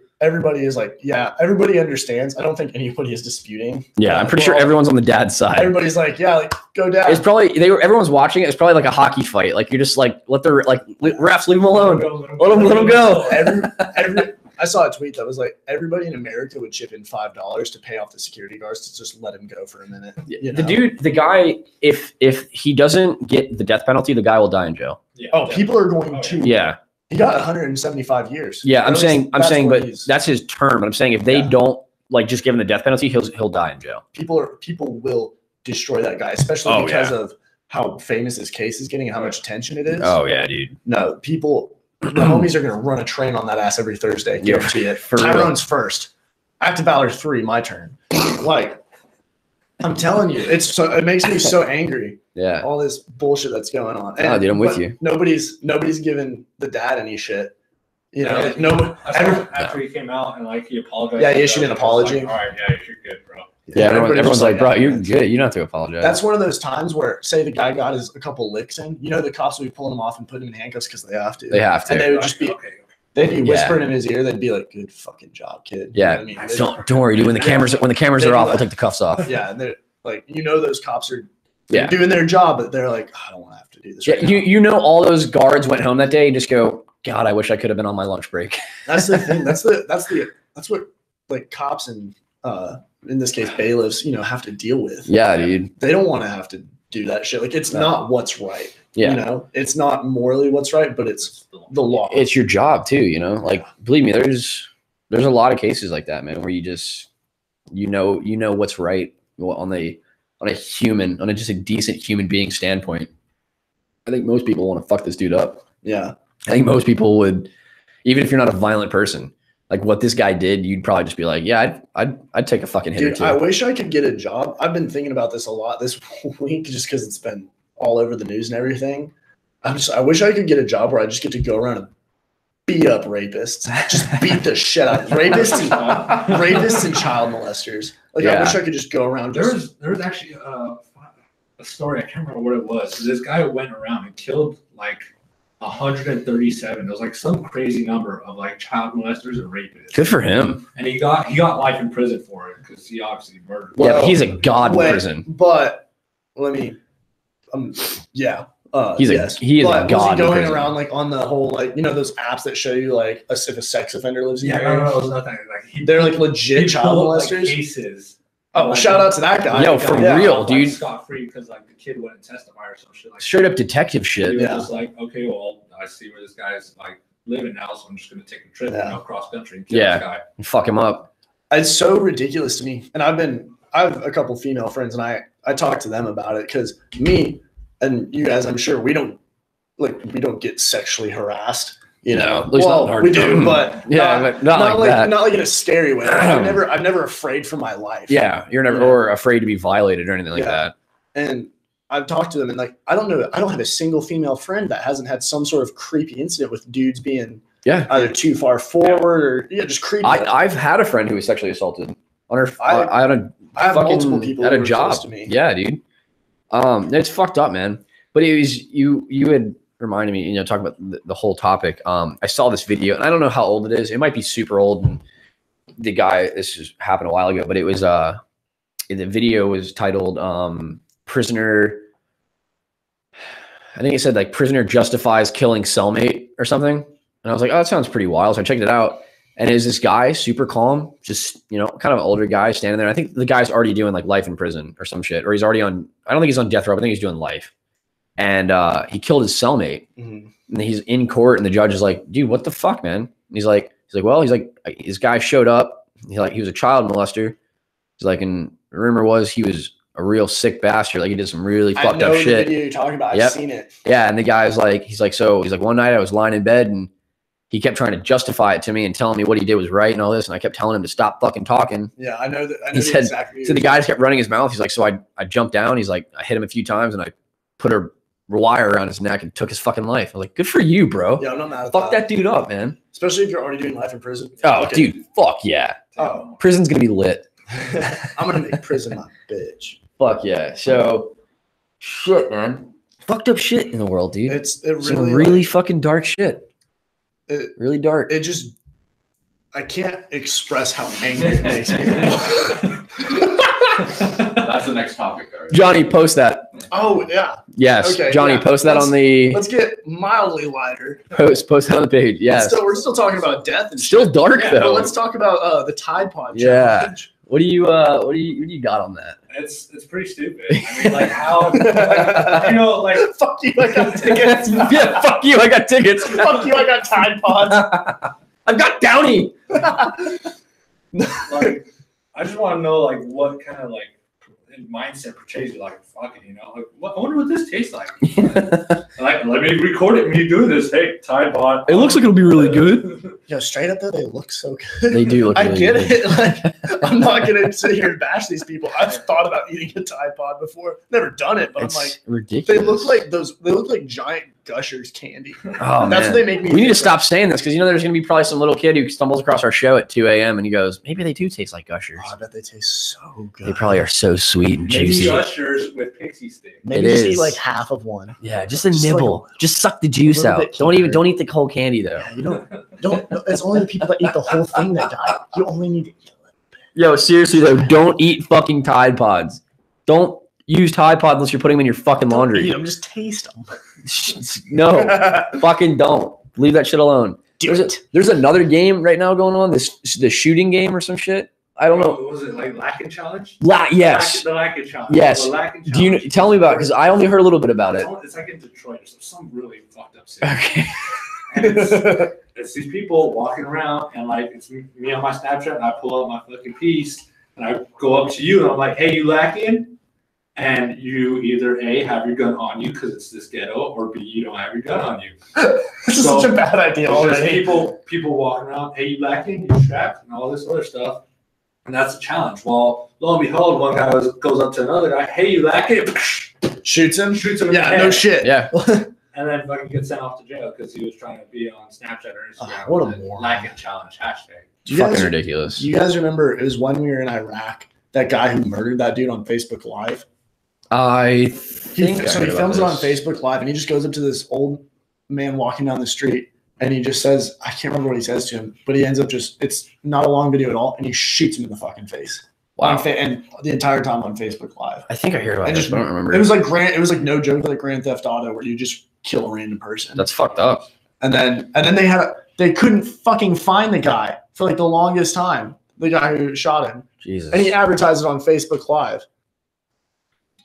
is like, yeah, everybody understands. I don't think anybody is disputing. Yeah, I'm pretty sure everyone's on the dad's side. Everybody's like, yeah, like go dad. It's probably everyone's watching it. It's probably like a hockey fight. Like you're just like refs leave him alone. Let him go. I saw a tweet that was like everybody in America would chip in $5 to pay off the security guards to just let him go for a minute. The guy, if he doesn't get the death penalty, the guy will die in jail. Yeah, people are going to. Yeah. He got 175 years. Yeah, I'm saying, but he's- that's his term. But I'm saying if they don't like just give him the death penalty, he'll die in jail. People will destroy that guy, especially because of how famous his case is getting and how much attention it is. Oh yeah, dude. No, the homies are gonna run a train on that ass every Thursday. Guarantee it. For real. Tyrone's first. Active Valor 3, my turn. Like, I'm telling you, it makes me so angry. Yeah. All this bullshit that's going on. Oh, dude, I'm with but you. Nobody's giving the dad any shit. Yeah. Nobody. After he came out and like he apologized. Yeah, he issued an apology. Like, all right, yeah, you're good, bro. Yeah, everyone's just like, bro, yeah. you're good. You don't have to apologize. That's one of those times where, say, the guy got a couple licks in. The cops would be pulling him off and putting him in handcuffs because they have to. They have to. And they would just be. Okay. They'd be whispering in his ear. They'd be like, "Good fucking job, kid." Yeah. You know what I mean? Don't worry, dude. When the cameras are They'd off, be we'll take the cuffs off. Yeah, and they're like, those cops are Yeah. doing their job, but they're like, I don't want to have to do this. Yeah, Right now. you know all those guards went home that day and just go, God, I wish I could have been on my lunch break. That's the thing. That's what like cops and in this case bailiffs, have to deal with. Yeah, dude. They don't want to have to do that shit. Like it's not what's right. Yeah. It's not morally what's right, but it's the law. It's your job too, Like, believe me, there's a lot of cases like that, man, where you just what's right on just a decent human being standpoint. I think most people want to fuck this dude up. Yeah. I think most people would, even if you're not a violent person, like what this guy did, you'd probably just be like, yeah, I'd take a fucking hit or Dude, two. I wish I could get a job. I've been thinking about this a lot this week just because it's been all over the news and everything. I wish I could get a job where I just get to go around and beat up rapists. Just beat the shit out of rapists and child molesters. Like I wish I could just go around. There was actually a story. I can't remember what it was. This guy went around and killed like 137. It was like some crazy number of like child molesters and rapists. Good for him. And he got life in prison for it because he obviously murdered. Yeah, but he's a god in prison. But let me, yeah. He is but a god. Was he in going prison. around like on the whole like those apps that show you like if a sex offender lives in Yeah, your area? no, it was nothing. Like They're like legit child pulled up, molesters. like, cases. Oh, shout out to that guy. Yo, for Yeah. real, Like, dude. Scot free because like the kid wouldn't testify or some shit like Straight up detective that. shit. He was Yeah. just like, okay, well, I see where this guy's like living now, so I'm just gonna take a trip cross country and kill this guy. Fuck him up. It's so ridiculous to me. And I have a couple female friends and I talk to them about it because me and you guys, I'm sure we don't get sexually harassed. No, at least not in our we do, town. but But not like that. Not like in a scary way. I'm never afraid for my life. Yeah, you're never or afraid to be violated or anything like that. And I've talked to them and like I don't have a single female friend that hasn't had some sort of creepy incident with dudes being either too far forward or just creepy. I've had a friend who was sexually assaulted on her. I have multiple people at who a were job. close to me. Yeah, dude. It's fucked up, man. But it was you had reminded me, talking about the whole topic. I saw this video, and I don't know how old it is. It might be super old. And the guy, this just happened a while ago, but it was the video was titled "Prisoner." I think it said like "Prisoner justifies killing cellmate" or something. And I was like, oh, that sounds pretty wild. So I checked it out, and it was this guy, super calm, just kind of an older guy standing there. I think the guy's already doing like life in prison or some shit, or he's already on. I don't think he's on death row. I think he's doing life. And he killed his cellmate. Mm-hmm. And he's in court, and the judge is like, "Dude, what the fuck, man?" And he's like, "His guy showed up. He was a child molester. He's like, and the rumor was he was a real sick bastard. Like he did some really fucked up shit." The video you're talking about. I've seen it. Yeah, and the guy's like, he's like, one night I was lying in bed, and he kept trying to justify it to me and telling me what he did was right and all this, and I kept telling him to stop fucking talking. Yeah, I know that. He said, so the guy just kept running his mouth. He's like, so I jumped down. He's like, I hit him a few times, and I put her wire around his neck and took his fucking life. I was like, good for you, bro. Yeah, I'm not mad at Fuck that dude up, man. Especially if you're already doing life in prison. Oh, Okay. dude, fuck yeah. Oh, Prison's gonna be lit. I'm gonna make prison my bitch. Fuck yeah. So, shit, man. Fucked up shit in the world, dude. It Some really, really fucking dark shit. It- Really dark. it just, I can't express how angry it makes me. That's the next topic. All right. Johnny, post that. Oh yeah, Yes, Okay, Johnny, yeah. post that on the let's get mildly lighter. post that on the page. Yes, We're still talking about death and still shit. dark Yeah, but though. let's talk about the Tide Pod Yeah. challenge. What do you got on that? It's pretty stupid. I mean, like how, like, you know, like Fuck you, I got tickets. Yeah, fuck you. I got tickets. Fuck you, I got Tide Pods. I've got Downy. like I just want to know like what kind of like mindset portrays you like fuck it, you know, like I wonder what this tastes like. Like let me record it when you do this. Hey, Tide Pod. It looks like it'll be really good. Yo, straight up though, they look so good. They do look I really get good. it. Like, I'm not gonna sit here and bash these people. I've thought about eating a Tide Pod before. Never done it, but It's I'm like, ridiculous. they look like those. They look like giant Gushers candy. Oh, That's man. what they make me. We need to think stop saying this because you know there's going to be probably some little kid who stumbles across our show at 2 a.m. and he goes, maybe they do taste like Gushers. of. Oh, I bet they taste so good. They probably are so sweet and Maybe juicy. Gushers with pixie stick. Maybe It just is. eat like half of one. Yeah, just a Just like nibble. Just suck the juice little out. bit Don't here. eat the whole candy though. Yeah, you don't. It's only the people that eat the whole thing that die. You only need to eat a little. Yo, seriously though, don't eat fucking Tide Pods. Don't use Tide Pods unless you're putting them in your fucking Don't eat laundry. them, just taste them. No, fucking don't. Leave that shit alone. There's another game right now going on. The shooting game or some shit. I don't know. What was it like Lackin' Challenge? Yes. The Lackin' Challenge. Yes. The Lackin' Do you Challenge. tell me about it? Because I only heard a little bit about it. It's like in Detroit or some really fucked up city. Okay. And it's these people walking around and like it's me on my Snapchat and I pull out my fucking piece and I go up to you and I'm like, hey, you lacking? And you either A, have your gun on you because it's this ghetto, or B, you don't have your gun on you. This is So, such a bad idea It's just already. people walking around, hey, you lacking? You strapped? And all this other stuff. And that's the challenge. Well, lo and behold, one guy goes up to another guy, hey, you lacking? Shoots him. Shoots him in the Yeah, head. no shit. Yeah. And then fucking gets sent off to jail because he was trying to be on Snapchat or Instagram. What a with the moron. Lacking challenge hashtag. Do you Fucking guys, ridiculous. do you guys remember? It was when we were in Iraq. That guy who murdered that dude on Facebook Live. I think So he films it on Facebook Live, and he just goes up to this old man walking down the street, and he just says, I can't remember what he says to him, but he ends up it's not a long video at all, and he shoots him in the fucking face. Wow. And the entire time on Facebook Live. I think I heard about And this, just- but I don't remember. It was like no joke, like Grand Theft Auto, where you just kill a random person. That's fucked up. And then they couldn't fucking find the guy for like the longest time. The guy who shot him, Jesus. and he advertised it on Facebook Live.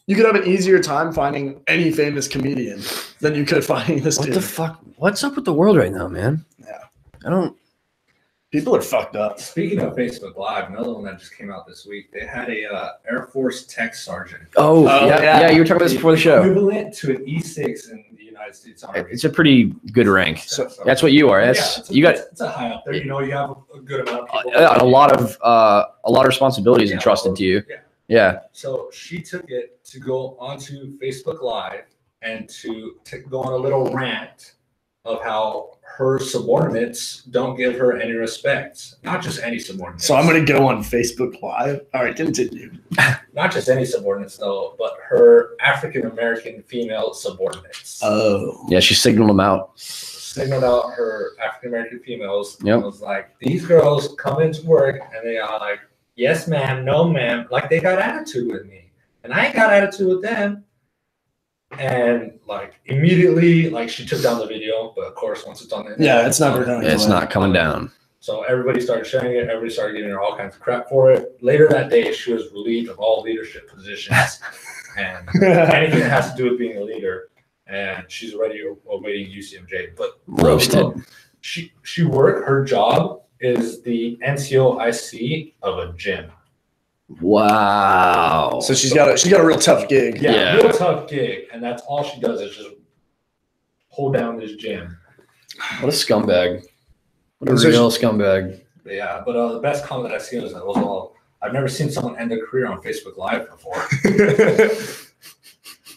You could have an easier time finding any famous comedian than you could finding this What dude. the fuck? What's up with the world right now, man? Yeah. I don't. People are fucked up. Speaking of Facebook Live, another one that just came out this week, they had a Air Force tech sergeant. Oh, Oh, yeah, yeah. yeah. You were talking about this before the show. Equivalent to an E6 in the United States Army. It's a pretty good rank. So- That's what you are. Yeah, That's it's a, you got it's a high up there. You know, you have a good amount of people. a lot of responsibilities Yeah, entrusted to you. Yeah. Yeah. So she took it to go onto Facebook Live and to go on a little rant of how her subordinates don't give her any respect. Not just any subordinates. So I'm gonna go on Facebook Live. All right, continue. Not just any subordinates though, but her African American female subordinates. Oh, Yeah. She signaled them out. Signaled out her African American females. Yep. And was like, these girls come into work and they are like, yes, ma'am, no, ma'am. Like they got attitude with me. And I ain't got attitude with them. And like immediately, like she took down the video, but of course, once it's on the yeah, it's never going. It's not coming down. So everybody started sharing it. Everybody started giving her all kinds of crap for it. Later that day, she was relieved of all leadership positions and anything that has to do with being a leader. And she's already awaiting UCMJ. But Roasted. she worked. Her job is the NCOIC of a gym. Wow. So she's got a real tough gig. Yeah. Real tough gig, and that's all she does is just hold down this gym. What a scumbag. What a So real scumbag. But yeah, but the best comment that I've seen was that was all. I've never seen someone end a career on Facebook Live before.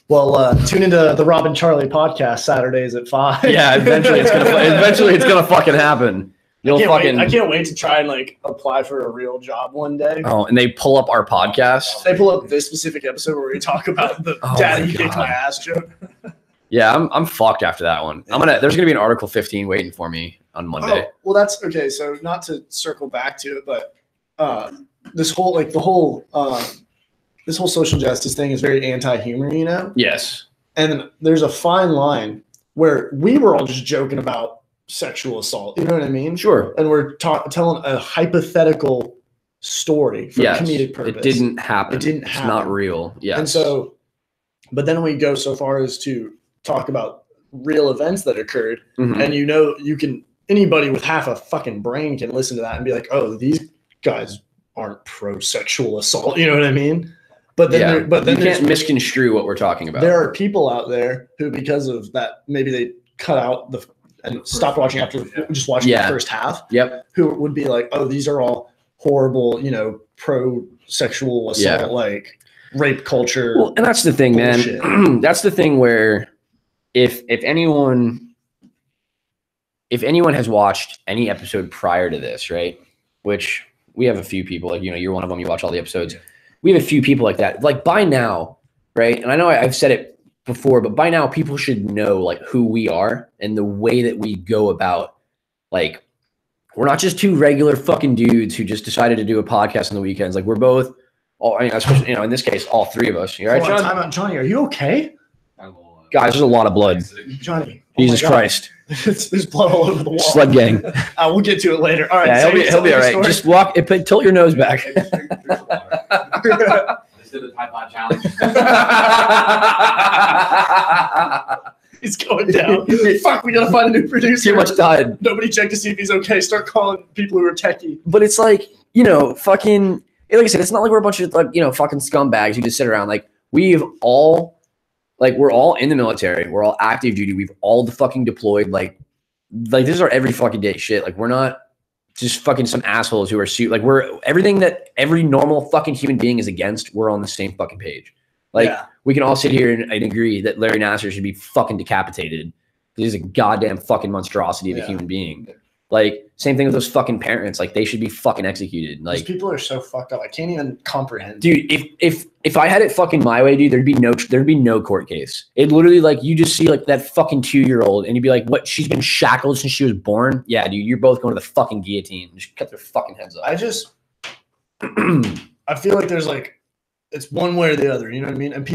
Well, tune into the Rob and Charlie podcast Saturdays at 5. Yeah, eventually it's gonna fucking happen. You'll I can't wait to try and like apply for a real job one day. Oh, and they pull up our podcast. They pull up this specific episode where we talk about the daddy kicked my ass joke. Yeah, I'm fucked after that one. There's gonna be an Article 15 waiting for me on Monday. Oh, well, that's okay. So not to circle back to it, but this whole social justice thing is very anti-humor, you know? Yes. And there's a fine line where we were all just joking about sexual assault. You know what I mean? Sure. And we're telling a hypothetical story for comedic purpose. It didn't happen. It's not real. Yeah. And so, but then we go so far as to talk about real events that occurred, and anybody with half a fucking brain can listen to that and be like, oh, these guys aren't pro sexual assault. You know what I mean? But then, you can't misconstrue what we're talking about. There are people out there who, because of that, maybe they cut out and stopped watching after just watching the first half. Yep. Who would be like, oh, these are all horrible, pro sexual assault, like rape culture. Well, and that's the thing, bullshit. Man. That's the thing where if anyone has watched any episode prior to this, right? Which we have a few people, like, you're one of them, you watch all the episodes. We have a few people like that. Like by now, right? And I know I've said it before, but by now people should know like who we are and the way that we go about, like, we're not just two regular fucking dudes who just decided to do a podcast on the weekends. Like we're both, especially, in this case, all three of us. You all right, John? Time out, Johnny, are you okay? Guys, there's a lot of blood. Johnny. Jesus Christ. There's blood all over the wall. Sled gang. We'll get to it later. All right. Yeah, he'll be all right. Story. Just walk, tilt your nose back. Let's do the Tide Pod challenge. He's going down. Fuck, we gotta find a new producer. Too much Tide. Nobody checked to see if he's okay. Start calling people who are techie. But it's like, fucking, like I said, it's not like we're a bunch of fucking scumbags who just sit around. Like we're all in the military. We're all active duty. We've all fucking deployed. Like this is our every fucking day shit. Like we're not just fucking some assholes who are like we're everything that every normal fucking human being is against. We're on the same fucking page. Like we can all sit here and agree that Larry Nassar should be fucking decapitated. He's a goddamn fucking monstrosity of a human being. Like same thing with those fucking parents. Like they should be fucking executed. Like these people are so fucked up. I can't even comprehend. Dude, if I had it fucking my way, dude, there'd be no court case. It literally, like, you just see like that fucking 2-year-old and you'd be like, what? She's been shackled since she was born? Yeah, dude, you're both going to the fucking guillotine. Just cut their fucking heads off. I feel like there's like, it's one way or the other. You know what I mean? And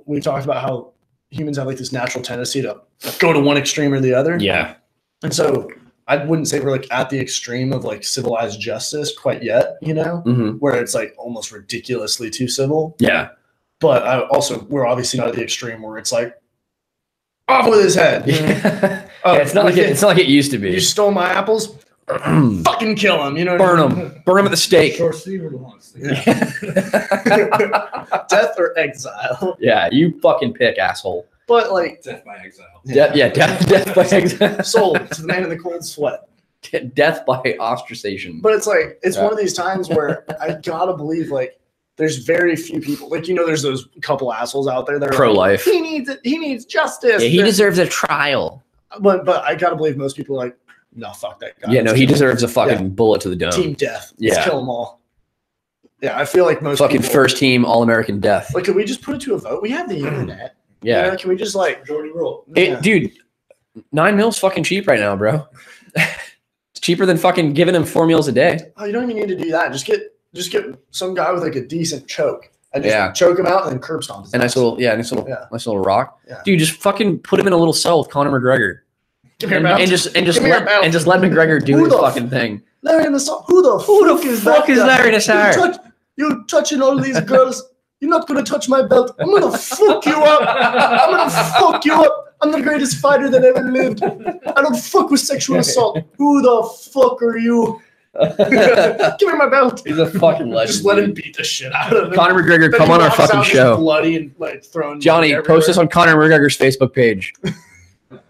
we talked about how humans have like this natural tendency to go to one extreme or the other. Yeah. And so I wouldn't say we're like at the extreme of like civilized justice quite yet, where it's like almost ridiculously too civil. Yeah. But we're obviously not at the extreme where it's like off with his head. It's not like it used to be. You stole my apples, fucking kill him. Burn him at the stake. Death or exile. Yeah, you fucking pick, asshole. But like death by exile. Death by exile. Sold to the man in the cold sweat. Death by ostracization. But it's like one of these times where I gotta believe like there's very few people like there's those couple assholes out there that are pro-life. Like, he needs justice. Yeah, he deserves a trial. But I gotta believe most people are like, no, fuck that guy. Yeah, no, he deserves a fucking bullet to the dome. Team death. Let's kill them all. Yeah, I feel like most fucking first team All-American death. Like, could we just put it to a vote? We have the internet. Yeah. Can we just like majority rule? Dude, $9 mil's fucking cheap right now, bro. It's cheaper than fucking giving him 4 meals a day. Oh, you don't even need to do that. Just get some guy with like a decent choke and just choke him out and then curb stomp. A nice little rock. Yeah. Dude, just fucking put him in a little cell with Conor McGregor. And just let McGregor do his fucking thing. Larry Nassar. Who the fuck is Larry Nassar? You touching all these girls. You're not going to touch my belt. I'm going to fuck you up. I'm the greatest fighter that ever lived. I don't fuck with sexual assault. Who the fuck are you? Give me my belt. He's a fucking legend. Just let him beat the shit out of him. Conor McGregor, come on our fucking show. Bloody and like thrown. Johnny, post this on Conor McGregor's Facebook page.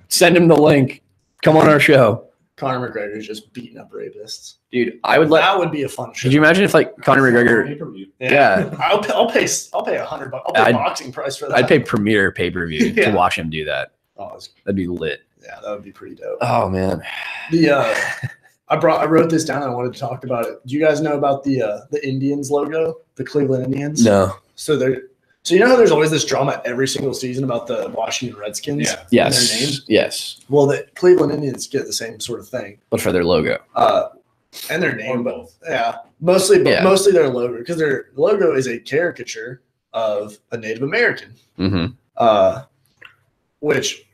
Send him the link. Come on our show. Conor McGregor is just beating up rapists. Dude, I would let. That would be a fun show. Could you imagine if like Conor McGregor? Pay-per-view. Yeah. I'll pay $100. I'll pay boxing price for that. I'd pay Premier pay-per-view Yeah. to watch him do that. Oh, that's- That'd be lit. yeah, that would be pretty dope. Oh man. I wrote this down. I wanted to talk about it. Do you guys know about the Indians logo, the Cleveland Indians? No. So you know how there's always this drama every single season about the Washington Redskins? Yeah. and their Yes. names? Yes. Well, the Cleveland Indians get the same sort of thing. But for their logo. And their Or name, but both. yeah, mostly Yeah. their logo, because their logo is a caricature of a Native American, Mm-hmm. which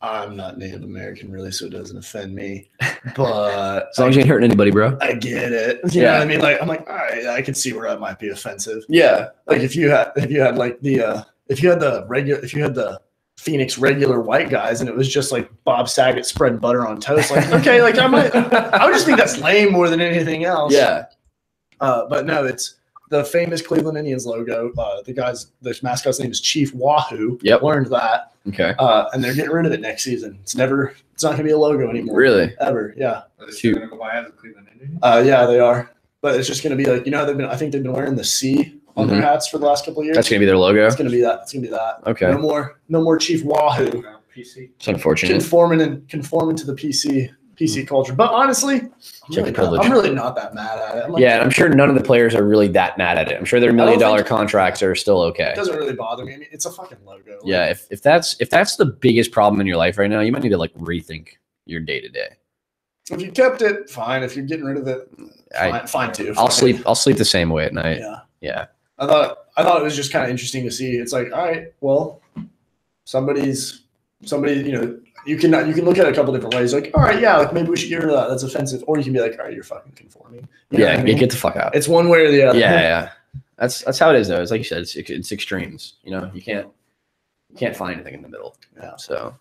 I'm not Native American really, so it doesn't offend me. But As long as you ain't hurting anybody, bro. I get it. You know Yeah. what I mean? Like, I'm like, all right, I can see where that might be offensive. Yeah. Like if you had like if you had the Phoenix regular white guys and it was just like Bob Saget spreading butter on toast, like okay, like I would just think that's lame more than anything else. Yeah. But no, it's the famous Cleveland Indians logo. The mascot's name is Chief Wahoo. Yep. Learned that. Okay. And they're getting rid of it next season. It's not gonna be a logo anymore. Really? Ever. Yeah. Are they still gonna go by as a Cleveland Indians? Yeah, they are. But it's just gonna be like, I think they've been wearing the C on their hats for the last couple of years. That's gonna be their logo. It's gonna be that. Okay. No more Chief Wahoo. PC. It's unfortunate. Conforming to the PC culture. But honestly, Check privilege. I'm really not that mad at it. I'm like, Yeah, and I'm sure none of the players are really that mad at it. I'm sure their $1 million think- contracts are still okay. it doesn't really bother me. I mean, it's a fucking logo. Like, Yeah, if that's the biggest problem in your life right now, you might need to like rethink your day to day. if you kept it, fine. If you're getting rid of it, fine too. I'll sleep the same way at night. Yeah. Yeah. I thought it was just kind of interesting to see. It's like, all right, well, somebody, you can look at it a couple different ways. Like, all right, yeah, like maybe we should get rid of that. That's offensive. Or you can be like, all right, you're fucking conforming. You know what I mean? Get the fuck out. It's one way or the other. Yeah. That's how it is though. It's like you said, it's extremes. You know, you can't find anything in the middle. Yeah. So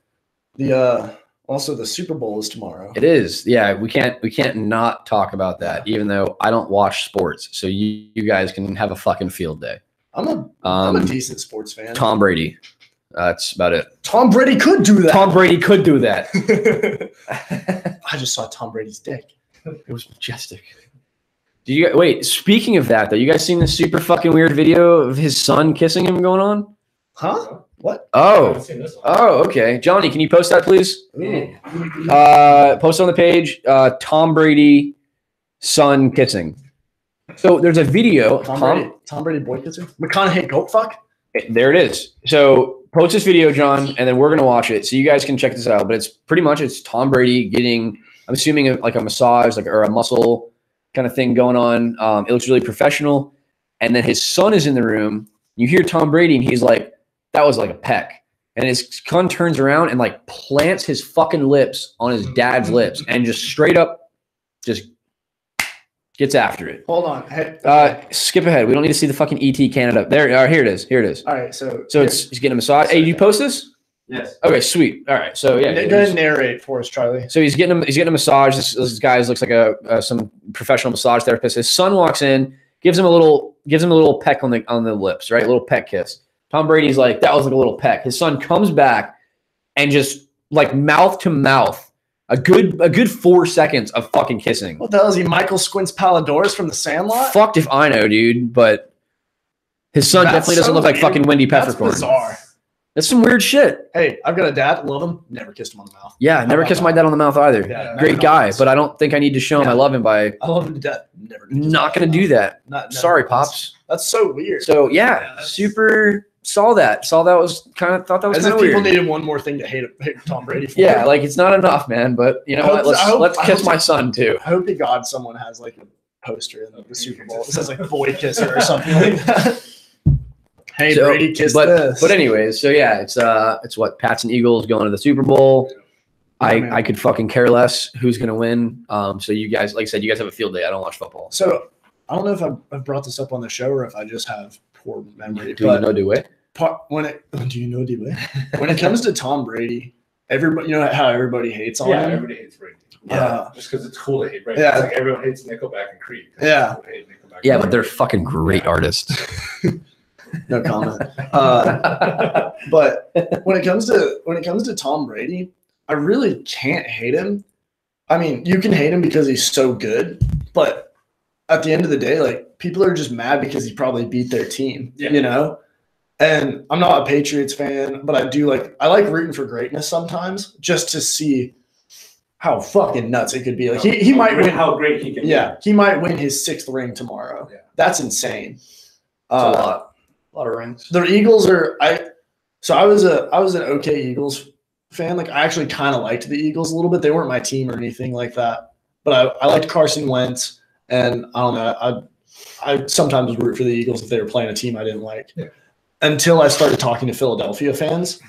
Also the Super Bowl is tomorrow. it is. Yeah, we can't not talk about that, even though I don't watch sports. So you guys can have a fucking field day. I'm a decent sports fan. Tom Brady. That's about it. Tom Brady could do that. Tom Brady could do that. I just saw Tom Brady's dick. It was majestic. Did you wait? Speaking of that, though, you guys seen this super fucking weird video of his son kissing him going on? Huh? What? I Oh, haven't seen this one. okay. Johnny, can you post that, please? Ooh. Post on the page. Tom Brady, son kissing. So there's a video. Tom Brady boy kisser? McConaughey goat fuck? There it is. So post this video, John, and then we're gonna watch it, so you guys can check this out. But it's Tom Brady getting, I'm assuming like a massage, or a muscle kind of thing going on. It looks really professional. And then his son is in the room. You hear Tom Brady, and he's like, "That was like a peck." And his son turns around and like plants his fucking lips on his dad's lips, and just straight up, just gets after it. Hold on. Hey, Skip ahead. We don't need to see the fucking ET Canada. There. Here it is. Here it is. all right, so He's getting a massage. Hey, did you post this? Yes. Okay, sweet. All right. So yeah. go ahead and narrate for us, Charlie. So he's getting a massage. This guy looks like some professional massage therapist. His son walks in, gives him a little peck on the lips, right? A little peck kiss. Tom Brady's like, that was like a little peck. His son comes back and just like mouth to mouth, a good 4 seconds of fucking kissing. What the hell is he, Michael Squints Palladores from The Sandlot? Fucked if I know, dude. But his son That's definitely doesn't so look like weird. fucking Wendy That's Peppercorn. bizarre. That's some weird shit. Hey, I've got a dad, love him, never kissed him on the mouth. Yeah, never kissed my dad on the mouth either. Yeah, Great no guy, comments. but I don't think I need to show him I love him by I love him to death. Never. kissed not him going to do that. Never Sorry, once. pops. That's so weird. So yeah, that's- super saw that was kind of thought that was As kind if of people weird. needed one more thing to hate Tom Brady for. Yeah, like it's not enough, man. But you know I what? hope- Let's I kiss hope- my son too. I hope to God someone has like a poster in the Super Bowl. It says like boy kisser or something like that. Hey, So, Brady kissed but this. but anyways, so yeah, it's what Pats and Eagles going to the Super Bowl. Yeah, man. I could fucking care less who's gonna win. So you guys, like I said, you guys have a field day. I don't watch football. So I don't know if I've brought this up on the show or if I just have poor memory. Do you know do it? When it comes to Tom Brady, everybody, you know how everybody hates on Yeah, him. everybody hates Brady. Yeah. Just because it's cool to hate Brady. Yeah. It's like everyone hates Nickelback and Creed. Yeah. People hate Nickelback Yeah, and but they're fucking great artists. No comment. But when it comes to Tom Brady, I really can't hate him I mean, you can hate him because he's so good, but at the end of the day, like people are just mad because he probably beat their team, you know? And I'm not a Patriots fan, but I like rooting for greatness sometimes just to see how fucking nuts it could be. Like he might win. How great he can be. Yeah, he might win his 6th ring tomorrow. Yeah. That's insane. It's a lot of rings. The Eagles are I was an okay Eagles fan. Like I actually kind of liked the Eagles a little bit. They weren't my team or anything like that, but I liked Carson Wentz, and I don't know. I sometimes root for the Eagles if they were playing a team I didn't like. Yeah. Until I started talking to Philadelphia fans,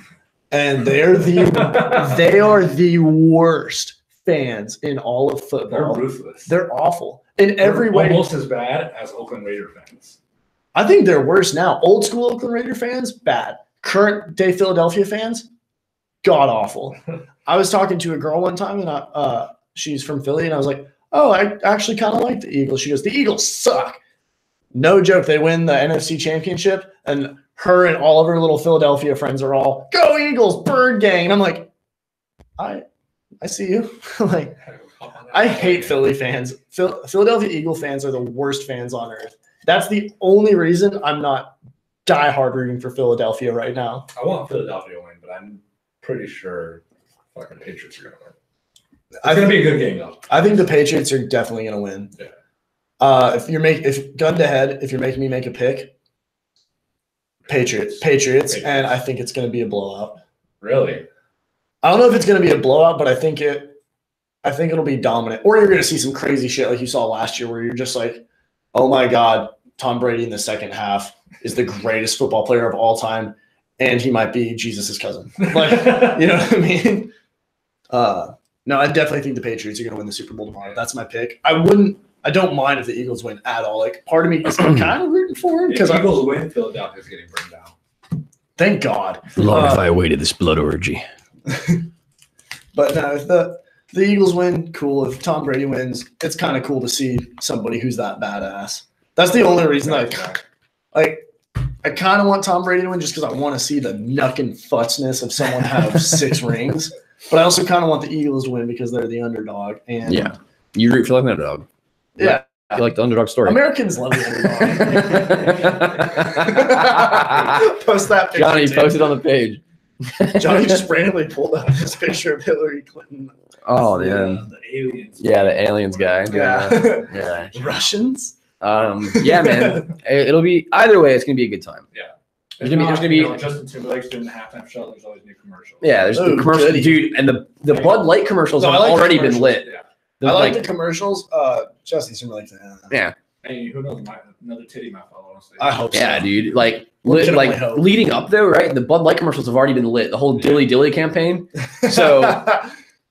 and they are the worst fans in all of They're football. ruthless. They're awful in every They're way. almost as bad as Oakland Raider fans. I think they're worse now. Old school Oakland Raider fans, bad. Current day Philadelphia fans, god awful. I was talking to a girl one time, and she's from Philly, and I was like, "Oh, I actually kind of like the Eagles." She goes, "The Eagles suck." No joke. They win the NFC Championship, and her and all of her little Philadelphia friends are all, "Go Eagles, Bird Gang." And I'm like, I see you. Like, I hate Philly fans. Philadelphia Eagle fans are the worst fans on earth. That's the only reason I'm not diehard rooting for Philadelphia right now. I want Philadelphia to win, but I'm pretty sure fucking Patriots are gonna win. It's gonna be a good game though. I think the Patriots are definitely going to win. Yeah. If gun to head, if you're making me make a pick, Patriots, and I think it's going to be a blowout. Really? I don't know if it's going to be a blowout, but I think it'll be dominant. Or you're going to see some crazy shit like you saw last year, where you're just like, "Oh my God, Tom Brady in the second half is the greatest football player of all time, and he might be Jesus' cousin." Like, you know what I mean? No, I definitely think the Patriots are going to win the Super Bowl tomorrow. That's my pick. I don't mind if the Eagles win at all. Like, part of me is kind of rooting for them If because Eagles win, Philadelphia's getting burned down. thank God. Long if I awaited this blood orgy. But no, if the Eagles win, cool. If Tom Brady wins, it's kind of cool to see somebody who's that badass. That's the only reason I kind of want Tom Brady to win, just because I want to see the knuck and futsness of someone have 6 rings. But I also kind of want the Eagles to win because they're the underdog. And Yeah. You root for like an underdog. yeah, You like the underdog story. Americans love the underdog. Post that picture. Johnny, too. post it on the page. Johnny just randomly pulled up this picture of Hillary Clinton. Oh, man. The aliens. Yeah, the aliens guy. Yeah. Yeah. Russians? Yeah, man. It'll be either way. It's gonna be a good time. Yeah. There's gonna be Justin Timberlake's doing the halftime show. There's always new commercials. Yeah, there's Oh, the commercial, goody. dude, and the Bud Light commercials No, I have like the already been commercials. lit. Yeah. I like the commercials. Justin Timberlake. Yeah, Hey, who knows? Another titty might follow. Honestly. I hope so. yeah, dude. Like, Legitimately hope. leading up though, right? The Bud Light commercials have already been lit. The whole Dilly Dilly campaign. So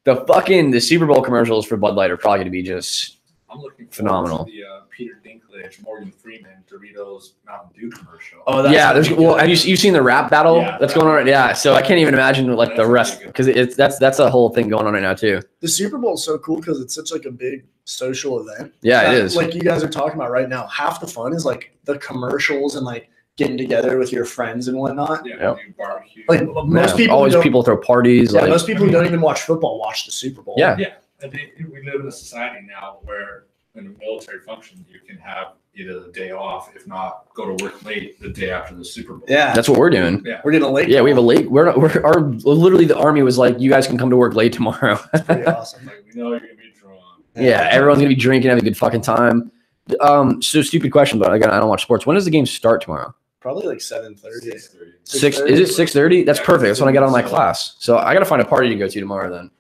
the Super Bowl commercials for Bud Light are probably gonna be just I'm looking forward phenomenal. to the Peter Dinklage, Morgan Freeman, Doritos Mountain Dew commercial. Oh, that's yeah. gonna There's be well, good. have you seen the rap battle Yeah, that's going on? Yeah. So I can't even imagine like the That's rest really because that's a whole thing going on right now too. The Super Bowl is so cool because it's such like a big social event. Yeah, it That, is. Like you guys are talking about right now. Half the fun is like the commercials and like getting together with your friends and whatnot. Yeah, Yep. do barbecue. Like most people always don't, people throw parties. yeah, like, most people who don't even watch football watch the Super Bowl. Yeah. Yeah, and we live in a society now where in a military function you can have either the day off, if not go to work late the day after the Super Bowl. Yeah. that's what we're doing. Yeah. We're getting a late. Yeah, we have a late. We're literally the army was like, you guys can come to work late tomorrow. That's pretty awesome. Like we know you're gonna be drunk. Yeah, everyone's gonna be drinking, having a good fucking time. So stupid question, but again, I don't watch sports. When does the game start tomorrow? Probably like 7:30. 6:30. 6? Is it 6:30? That's Yeah, perfect. That's when I get out of my so- class. So I gotta find a party to go to tomorrow then.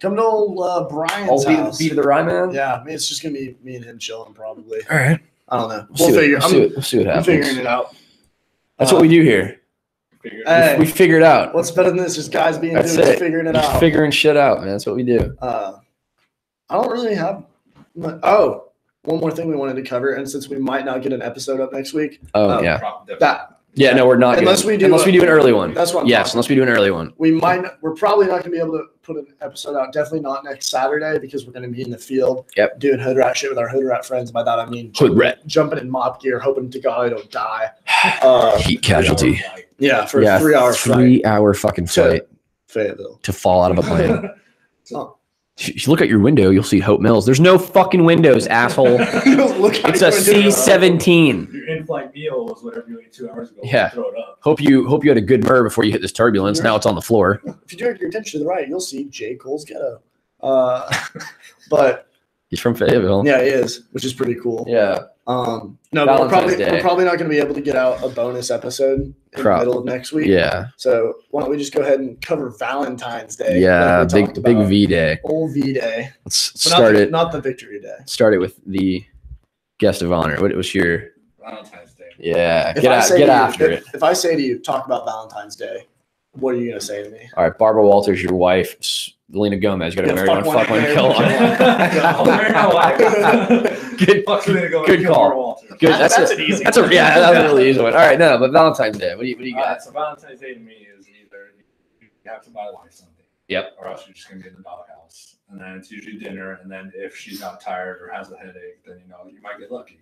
Come to old Brian's house. beat of the rye man. Yeah, I mean, it's just gonna be me and him chilling probably. All right. I don't know. We'll see what I'm happens. figuring it out. That's what we do here. Figure it Hey. We figure it out. What's better than this? Just guys being That's dudes it. figuring it Just out. figuring shit out, man. That's what we do. I don't really have. Oh, one more thing we wanted to cover, and since we might not get an episode up next week, Oh Oh. yeah. that Yeah, no, we're not. Unless gonna- we do unless a- we do an early one. that's what I'm Yes, talking unless we do an early one. we're probably not going to be able to put an episode out. Definitely not next Saturday because we're going to be in the field. Yep. Doing hood rat shit with our hood rat friends. By that I mean Hood rat. jumping in mop gear, hoping to God I don't die. Heat casualty. Yeah, for Yeah, a 3 hour flight. 3 hour fucking To- flight Fayetteville. to fall out of a plane. If you look at your window, you'll see Hope Mills. There's no fucking windows, asshole. It's a C-17. Your in-flight meal was whatever you ate 2 hours ago. Yeah. Throw it up. Hope you had a good murr before you hit this turbulence. Now it's on the floor. If you direct your attention to the right, you'll see J. Cole's ghetto. But He's from Fayetteville. yeah, he is, which is pretty cool. Yeah. No, but Valentine's Day. we're probably not going to be able to get out a bonus episode in the middle of next week. Yeah. So why don't we just go ahead and cover Valentine's Day? Yeah. like we Big talked about. V Day. Old V Day. Let's But start it. Not the Victory Day. Start it with the guest of honor. What was your? Valentine's Day. Yeah. If Get I say get to you- after it. If I say to you, talk about Valentine's Day, what are you going to say to me? All right. Barbara Walters, your wife. Lena Gomez. You got to Yeah, marry one, fuck one, marry kill one. one. I'll marry my wife. Good. Fuck's gonna go Good kill call. Barbara Walters. Good. That's That's an easy That's a one. yeah. That was a really easy one. All right. No, but Valentine's Day. What do you got? So Valentine's Day to me is either you have to buy a wife something. Yep. Or else you're just gonna be in the doghouse. And then it's usually dinner. And then if she's not tired or has a headache, then you might get lucky.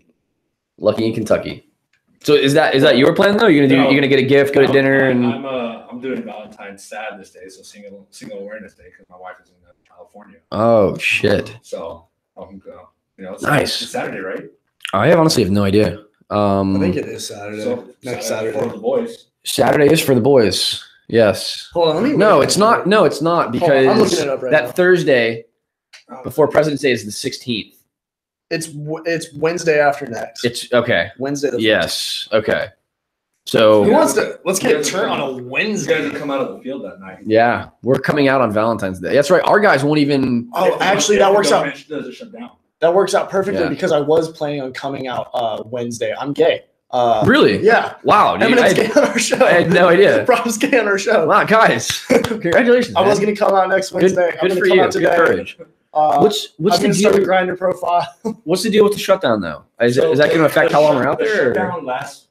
Lucky in Kentucky. So is that your plan though? You're gonna get a gift, go to dinner, and I'm doing Valentine's sad this day, so single awareness day because my wife is in California. oh shit. So I'm go. It's Nice. It's Saturday, right? I honestly have no idea. I think it is Saturday. So Next for Saturday. the boys. Saturday is for the boys. Yes. Hold on, let me. No, it's not. No, it's not Hold on, I'm looking because it up right that now. Thursday before President's Day is the 16th. It's Wednesday after next. It's okay. Wednesday. The Yes. Okay. 1st. Who So wants to? Let's get You a guys turn come- on a You guys Wednesday. would come out of the field that night. yeah, we're coming out on Valentine's Day. That's right. Our guys won't even. Oh, actually, If that the works out. government doesn't shut down. That works out perfectly Yeah. because I was planning on coming out Wednesday. I'm gay. Really? Yeah. Wow. Dude, Eminem's gay on our show. I had no idea. Rob's gay on our show. Wow, guys. Congratulations. I was man. going to come out next Wednesday. Good I'm for gonna come you. out Good today. courage. What's I'm the going to start a deal? Grinder profile. What's the deal with the shutdown though? Is that going to affect how long we're out The there? or- shutdown last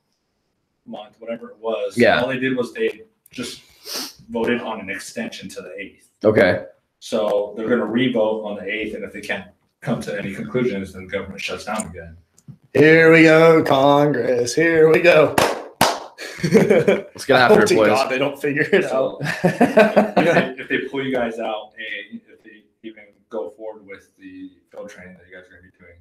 month, whatever it was. Yeah. All they did was they just voted on an extension to the 8th. Okay. So they're going to re-vote on the 8th, and if they can't come to any conclusions, then the government shuts down again. Here we go, Congress. Here we go. Let's get I after hope it, to boys. God they don't figure it out. So if they pull you guys out, and if they even go forward with the field training that you guys are going to be doing,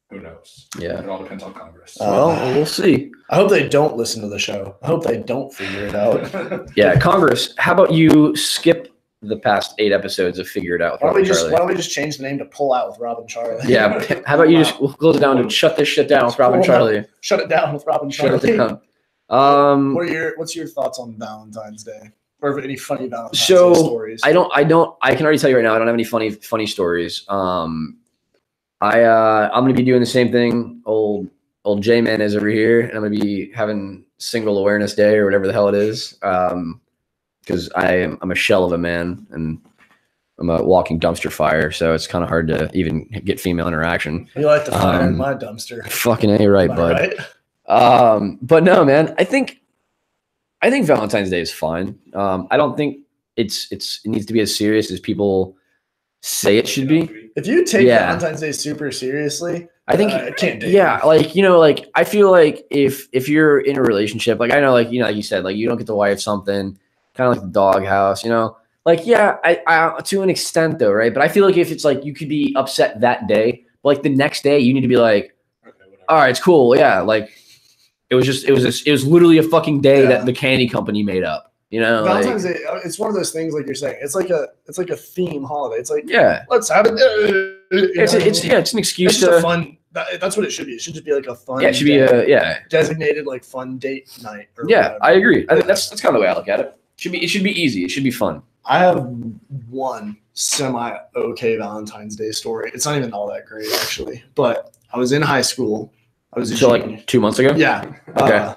who knows? Yeah. It all depends on Congress. Well, we'll see. I hope they don't listen to the show. I hope they don't figure it out. Yeah, Congress. How about you skip the past 8 episodes of Figure It Out with Why Robin don't Charlie? we just change the name to Pull Out with Robin Charlie? Yeah. How about you just we'll close it down to shut this shit down with Robin Pull Out. Charlie? Shut it down with Robin Shut Charlie. it down. What's your thoughts on Valentine's Day? Or any funny Valentine's So, Day stories? I can already tell you right now, I don't have any funny stories. I'm gonna be doing the same thing old J-Man is over here, and I'm gonna be having single awareness day or whatever the hell it is. Because I'm a shell of a man and I'm a walking dumpster fire, so it's kind of hard to even get female interaction. You like the fire in um, my dumpster. Fucking A right, Am I bud. right? But no, man, I think Valentine's Day is fine. I don't think it needs to be as serious as people say it should be. If you take Yeah. Valentine's Day super seriously, I think I can't date yeah, you. like I feel like if you're in a relationship, like I know, like like you said, like you don't get the wife something, kind of like the doghouse, like yeah, I to an extent though, right? But I feel like if it's like you could be upset that day, but like the next day you need to be like, Okay, whatever. all right, it's cool, yeah, like it was literally a fucking day Yeah. that the candy company made up, like, Valentine's Day, it's one of those things like you're saying. It's like a theme holiday. It's like yeah, let's have it. it's an excuse It's just to a fun. That's what it should be. It should just be like a fun. yeah, it should be day. a Designated like fun date night. Or yeah, whatever. I agree. I think that's kind of the way I look at it. It should be easy. It should be fun. I have one semi okay Valentine's Day story. It's not even all that great actually, but I was in high school. I was a So junior. like 2 months ago. Yeah. Okay.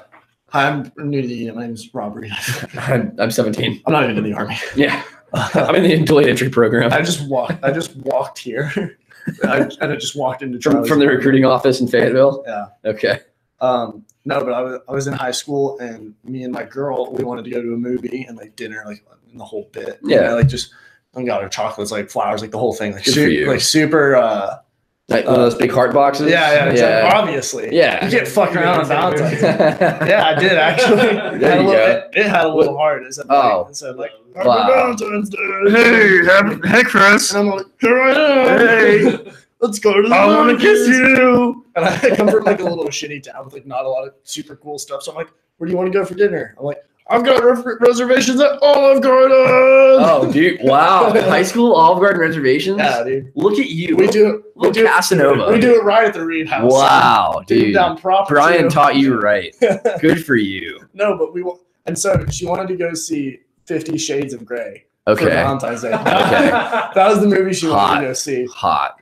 Hi, I'm new to the unit. My name is Robert. I'm 17. I'm not even in the army. Yeah, I'm in the delayed entry program I just walked here. I just walked into from Charlie's the apartment. recruiting office in Fayetteville. Yeah. Okay. No, but I was in high school, and me and my girl, we wanted to go to a movie and like dinner, like in the whole bit. Yeah. Like just I got her chocolates, like flowers, like the whole thing, like Good for you. super Like one of those big heart boxes. Yeah, exactly. Obviously. Yeah. You can't fuck around on Valentine's Day. Yeah, I did actually. There you go. It had a little heart. It said, Oh. it said like, Wow. Happy Valentine's Day. Hey, Chris. And I'm like, here I am. Hey, let's go to the I want to kiss you. And I come from like a little shitty town with like not a lot of super cool stuff. So I'm like, where do you want to go for dinner? I'm like, I've got reservations at Olive Garden. Oh, dude! Wow, high school Olive Garden reservations. Yeah, dude. Look at you. We do Casanova. We do it right at the Reed House. Wow, dude. Down proper Brian too. taught you right. Good for you. No, but and so she wanted to go see 50 Shades of Grey for Okay. Valentine's Day. Okay. That was the movie she wanted to go see. Hot.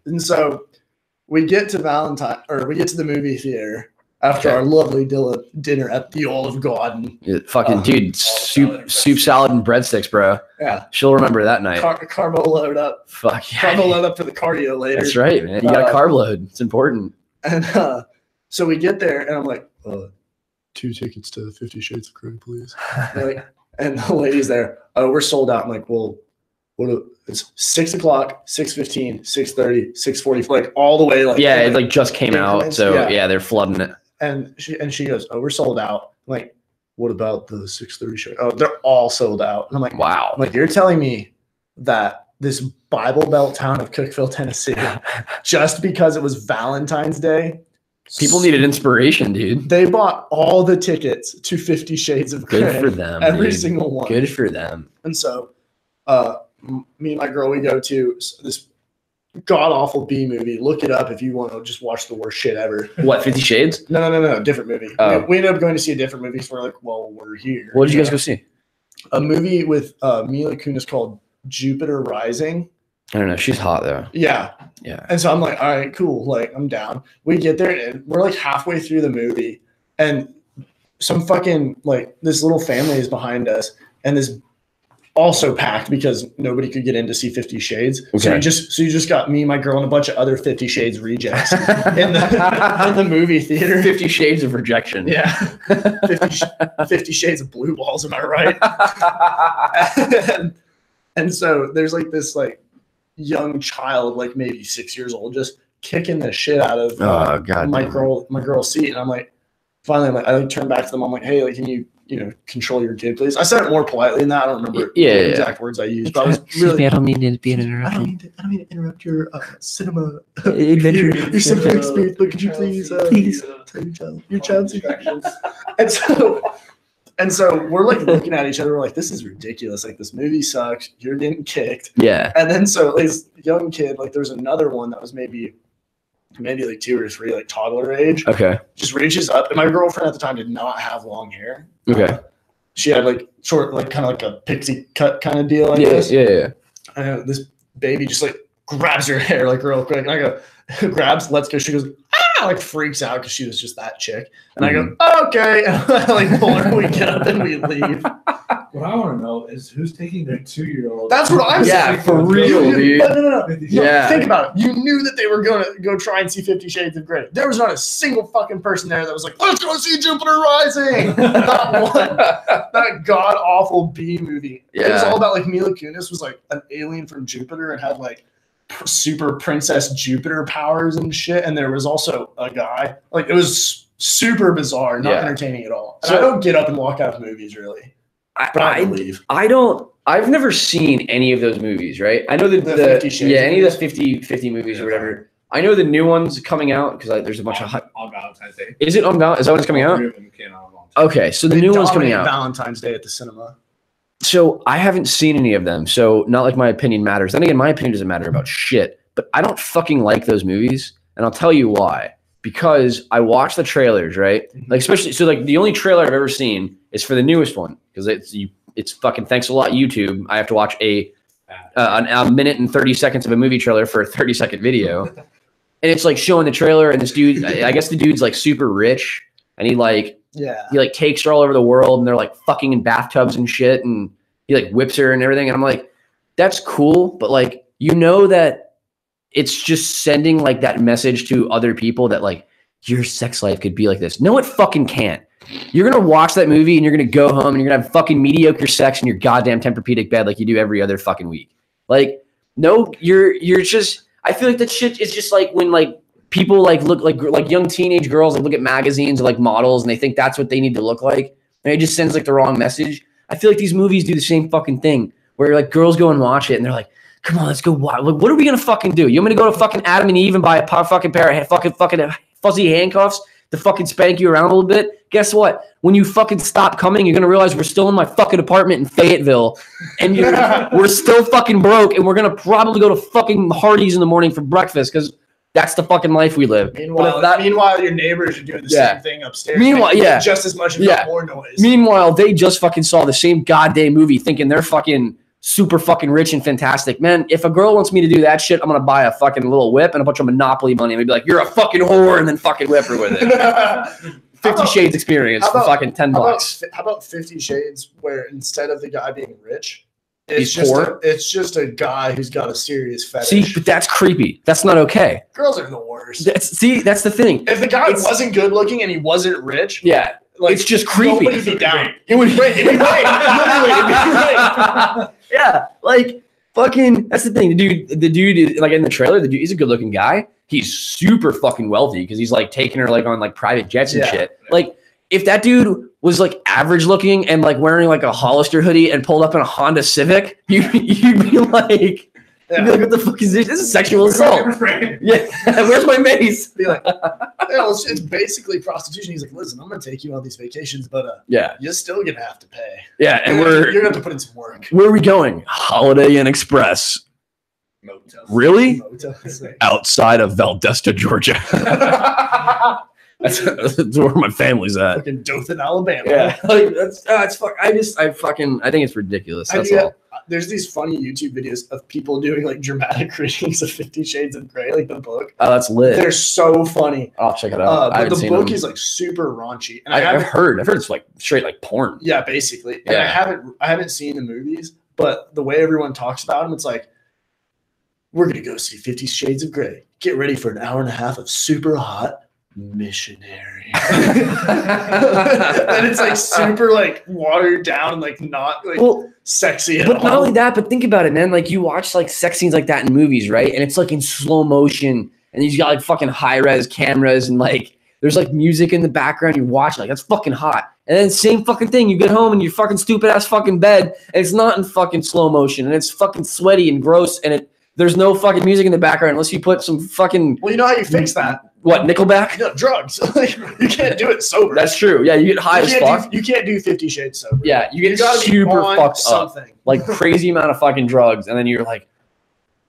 And so we get to the movie theater after Okay. our lovely dinner at the Olive Garden. Yeah, fucking dude, soup salad and breadsticks, bro. Yeah. She'll remember that night. Carbo load up. Fuck yeah. Carbo load up for the cardio later. That's right, man. You got to carb load. It's important. And so we get there, and I'm like, 2 tickets to 50 Shades of Grey, please. And the lady's there. Oh, we're sold out. I'm like, well, it's 6 o'clock, 6:15, 6:30, 6:40, like all the way. Like Yeah, it like just came out, increments. so yeah, they're flooding it. And she goes, oh, we're sold out. I'm like, what about the 6:30 show? Oh, they're all sold out. And I'm like, Wow. I'm like, you're telling me that this Bible Belt town of Cookeville, Tennessee, just because it was Valentine's Day, People needed inspiration, dude. they bought all the tickets to 50 Shades of Grey. Good for them. Every dude. single one. Good for them. And so, me and my girl, we go to this god awful B movie. Look it up if you want to just watch the worst shit ever. What, 50 Shades? No, different movie. Oh. We ended up going to see a different movie. So we're like, well, we're here. What did you guys go see? A movie with Mila Kunis called Jupiter Rising. I don't know. She's hot though. Yeah. Yeah. And so I'm like, all right, cool. Like, I'm down. We get there and we're like halfway through the movie, and some fucking like this little family is behind us, and this also packed because nobody could get in to see 50 Shades. So Okay. you just got me, my girl, and a bunch of other 50 Shades rejects in the movie theater. 50 Shades of Rejection. Yeah. 50 Shades of Blue Balls, am I right? and so there's like this like young child, like maybe 6 years old, just kicking the shit out of Oh, God. my girl's seat. And I'm like, finally, I turn back to them. I'm like, hey, like, can you control your kid, please? I said it more politely than that. I don't remember the exact words I used, but I was really. I don't mean to be an I don't interruption. mean to interrupt your cinema Adventure. your cinema experience, but could you please tell your child's infections? And so we're like looking at each other. We're like, this is ridiculous. Like, this movie sucks. You're getting kicked. Yeah. And then so this young kid, like, there's another one that was maybe like 2 or 3, like toddler age, Okay. just reaches up. And my girlfriend at the time did not have long hair. Okay. She had like short, like kind of like a pixie cut kind of deal. Like Yeah. this. Yeah. And this baby just like grabs her hair like real quick. And I go, grabs, lets go. She goes, ah, like freaks out because she was just that chick. And I go, okay. And I like pull her, we get up and we leave. What I want to know is who's taking their 2-year-old. That's what I'm saying. Yeah, for real, dude. No. Yeah. Think about it. You knew that they were going to go try and see 50 Shades of Grey. There was not a single fucking person there that was like, let's go see Jupiter Rising. Not one. That god awful B movie. It was Yeah. all about like Mila Kunis was like an alien from Jupiter and had like super Princess Jupiter powers and shit. And there was also a guy, like, it was super bizarre, not Yeah. entertaining at all. And So- I don't get up and walk out of movies really, but I believe. I've never seen any of those movies, right? I know The the 50 Shades any of the movies? 50 movies or whatever. I know the new ones coming out because there's a bunch of hype. on Valentine's Day. Is it on Is that when it's coming All out? three of them came out on Valentine's Day. Okay, so the They new one's coming dominate out. Valentine's Day at the cinema. So I haven't seen any of them. So not like my opinion matters. Then again, my opinion doesn't matter about shit. But I don't fucking like those movies, and I'll tell you why. Because I watch the trailers, right? Like especially so like the only trailer I've ever seen is for the newest one because it's fucking thanks a lot YouTube. I have to watch a minute and 30 seconds of a movie trailer for a 30-second video, and it's like showing the trailer and this dude. I guess the dude's like super rich, and he like takes her all over the world, and they're like fucking in bathtubs and shit, and he like whips her and everything, and I'm like, that's cool, but like that it's just sending like that message to other people that like your sex life could be like this. No, it fucking can't. You're gonna watch that movie and you're gonna go home and you're gonna have fucking mediocre sex in your goddamn Tempur-Pedic bed like you do every other fucking week. Like, no, you're just. I feel like that shit is just like when like people like look like young teenage girls like look at magazines or like models and they think that's what they need to look like, and it just sends like the wrong message. I feel like these movies do the same fucking thing where like girls go and watch it and they're like, come on, let's go watch. Like, what are we gonna fucking do? You want me to go to fucking Adam and Eve and buy a fucking pair of fucking fuzzy handcuffs to fucking spank you around a little bit? Guess what? When you fucking stop coming, you're gonna realize we're still in my fucking apartment in Fayetteville, and we're still fucking broke, and we're gonna probably go to fucking Hardee's in the morning for breakfast because that's the fucking life we live. Meanwhile, your neighbors are doing the same thing upstairs. Meanwhile, just as much, if not more noise. Meanwhile, they just fucking saw the same goddamn movie, thinking they're fucking super fucking rich and fantastic. Man, if a girl wants me to do that shit, I'm gonna buy a fucking little whip and a bunch of Monopoly money and be like, "You're a fucking whore," and then fucking whip her with it. 50 Shades experience for fucking $10. How about 50 Shades, where instead of the guy being rich, He's poor? It's just a guy who's got a serious fetish. See, but that's creepy. That's not okay. Girls are the worst. That's the thing. If the guy wasn't good looking and he wasn't rich, Yeah. like, It's just creepy. Nobody'd be down. It would It'd be right. Literally, it'd be right. Yeah, like fucking. That's the thing. The dude, like in the trailer, the dude, he's a good-looking guy. He's super fucking wealthy because he's like taking her like on like private jets and shit. Like, if that dude was like average-looking and like wearing like a Hollister hoodie and pulled up in a Honda Civic, you'd be like. Yeah. You'd be like, what the fuck is this? This is sexual assault. Yeah, where's my mace? Be like, it's basically prostitution. He's like, listen, I'm gonna take you on these vacations, but Yeah, you're still gonna have to pay. yeah, and you're gonna have to put in some work. where are we going? Holiday Inn Express. Motels. Really? Outside of Valdesta, Georgia. That's where my family's at. Fucking Dothan, Alabama. Yeah, like that's fuck. I think it's ridiculous. That's all. There's these funny YouTube videos of people doing like dramatic readings of 50 Shades of Grey, like the book. Oh, that's lit. They're so funny. I'll check it out. But the book is like super raunchy. And I've heard it's like straight like porn. Yeah, basically. And Yeah. I haven't seen the movies, but the way everyone talks about them, it's like, we're gonna go see 50 Shades of Grey. Get ready for an hour and a half of super hot missionary. And it's like super like watered down and like not like sexy at all. But not only that, but think about it, man. Like you watch like sex scenes like that in movies, right? And it's like in slow motion, and you got like fucking high res cameras, and like there's like music in the background. You watch like that's fucking hot. And then same fucking thing. You get home and your fucking stupid ass fucking bed, and it's not in fucking slow motion, and it's fucking sweaty and gross, and there's no fucking music in the background unless you put some fucking. Well, you know how you fix that? What, Nickelback? No, drugs. You can't do it sober. That's true. Yeah, you get high as fuck. You can't do 50 Shades sober. Yeah, you get gotta be super on fucked something. up. Like crazy amount of fucking drugs. And then you're like,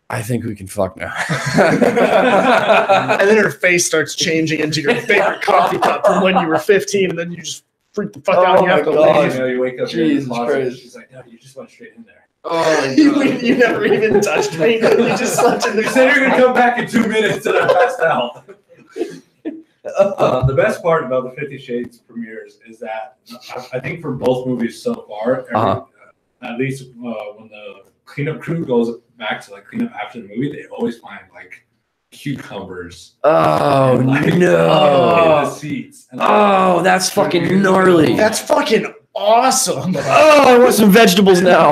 I think we can fuck now. And then her face starts changing into your favorite coffee cup from when you were 15, and then you just freak the fuck out and you have to leave. You know, you wake up here in the closet, she's like, no, you just went straight in there. Oh, you never even touched me. You just slept in the You said you're gonna come back in 2 minutes and I passed out. The best part about the 50 Shades premieres is that I think for both movies so far, at least when the cleanup crew goes back to like clean up after the movie, they always find like cucumbers. Oh and, like, no! in the seats. And, Oh, that's fucking gnarly. That's fucking awesome. Oh, I want some vegetables now.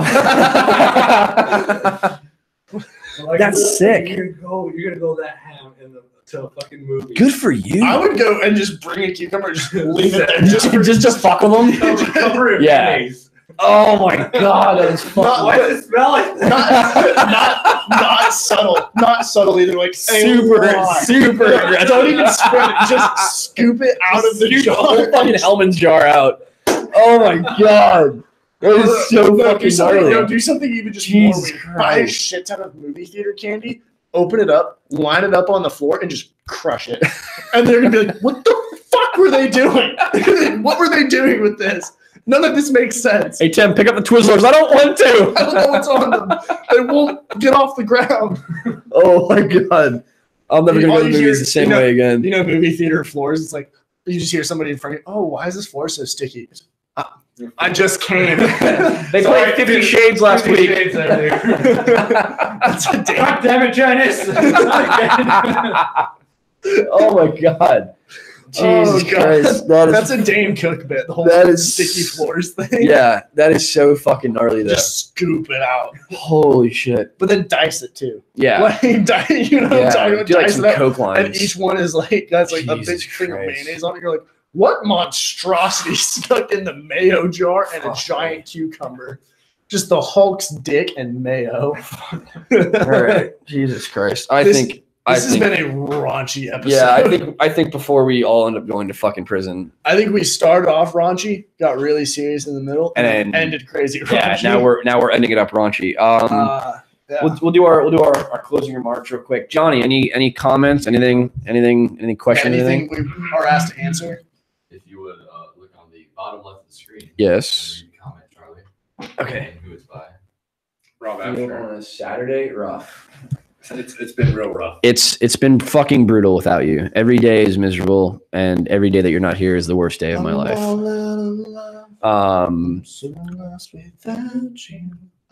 like, That's sick. You're gonna go that ham in the fucking movie. Good for you. I would go and just bring a cucumber and just leave it there. just fuck with them. Cover it Yeah. mayonnaise. Oh my god, that is fucking. Why does it smell like that? not subtle. Not subtle either. Like Super. Don't even spread it. Just scoop it out of the Scoop the jar. whole fucking Hellman's jar out. Oh my god. That is so fucking gnarly. Do something even just Jesus more weird. Buy a Christ. shit ton of movie theater candy, open it up, line it up on the floor, and just crush it. And they're gonna be like, "What the fuck were they doing? What were they doing with this? None of this makes sense. Hey Tim, pick up the Twizzlers. I don't want to. I don't know what's on them. They won't get off the ground." Oh my god. I'm never gonna All go to you hear- movies the same you know- way again. You know, movie theater floors. It's like you just hear somebody in front of you. Oh, why is this floor so sticky? I just came. They played 50 Shades last 50 week. Shades earlier. That's a damn. God damn it, Janice! Oh my god. Jesus God. Christ. That's a Dane Cook bit. The whole That is- sticky floors thing. Yeah, that is so fucking gnarly though. Just scoop it out, Holy shit. but then dice it too. Yeah. Like, you know what I'm talking about? Do like Dice some it up, coke and lines. each one is like got like a big Jesus thing of Christ. mayonnaise on it. You're like, what monstrosity stuck in the mayo jar and a Fuck. giant cucumber? Just the Hulk's dick and mayo. All right. Jesus Christ. I This- think This has been a raunchy episode. yeah, I think before we all end up going to fucking prison. I think we started off raunchy, got really serious in the middle, And and then- ended crazy raunchy. Yeah, now we're ending it up raunchy. Yeah. We'll do our closing remarks real quick. Johnny, any comments? Any question? Anything we are asked to answer? If you would look on the bottom left of the screen. Yes. and read the comment, Charlie. Okay. And who it's by. Rob Absher. On a Saturday, rough. It's been real rough. It's been fucking brutal without you. Every day is miserable, and every day that you're not here is the worst day of my life.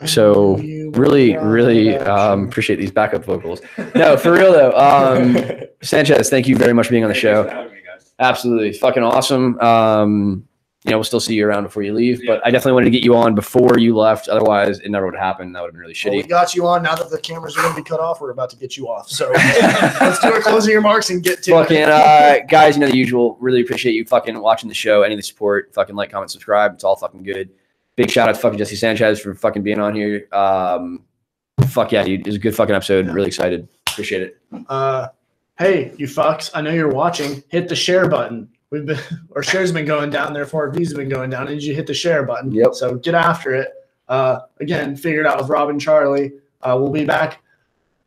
So really appreciate these backup vocals. No, for real though. Sanchez, thank you very much for being on the Thank you show. for having me, guys. Absolutely, fucking awesome. We'll still see you around before you leave, but I definitely wanted to get you on before you left. Otherwise, it never would have happened. That would have been really Well, we shitty. got you on. Now that the cameras are going to be cut off, we're about to get you off. So let's do our closing remarks and get to Fucking it. guys, the usual. Really appreciate you fucking watching the show. Any of the support, fucking like, comment, subscribe. It's all fucking good. Big shout out to fucking Jesse Sanchez for fucking being on here. Fuck yeah, dude. It was a good fucking episode. Yeah. Really excited. Appreciate it. Hey, you fucks! I know you're watching. Hit the share button. Our shares been going down, therefore our views have been going down. I need you to hit the share button. Yep. So get after it. Again, figure it out with Rob and Charlie. We'll be back.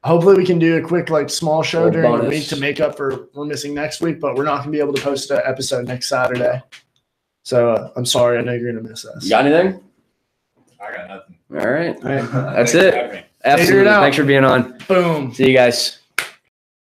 Hopefully we can do a quick small show Little during the bonus. week to make up for we're missing next week, but we're not gonna be able to post an episode next Saturday. So I'm sorry. I know you're gonna miss us. You got anything? I got nothing. All right. All right. That's Thanks for it. having me. Absolutely. out. Thanks for being on. Boom. See you guys.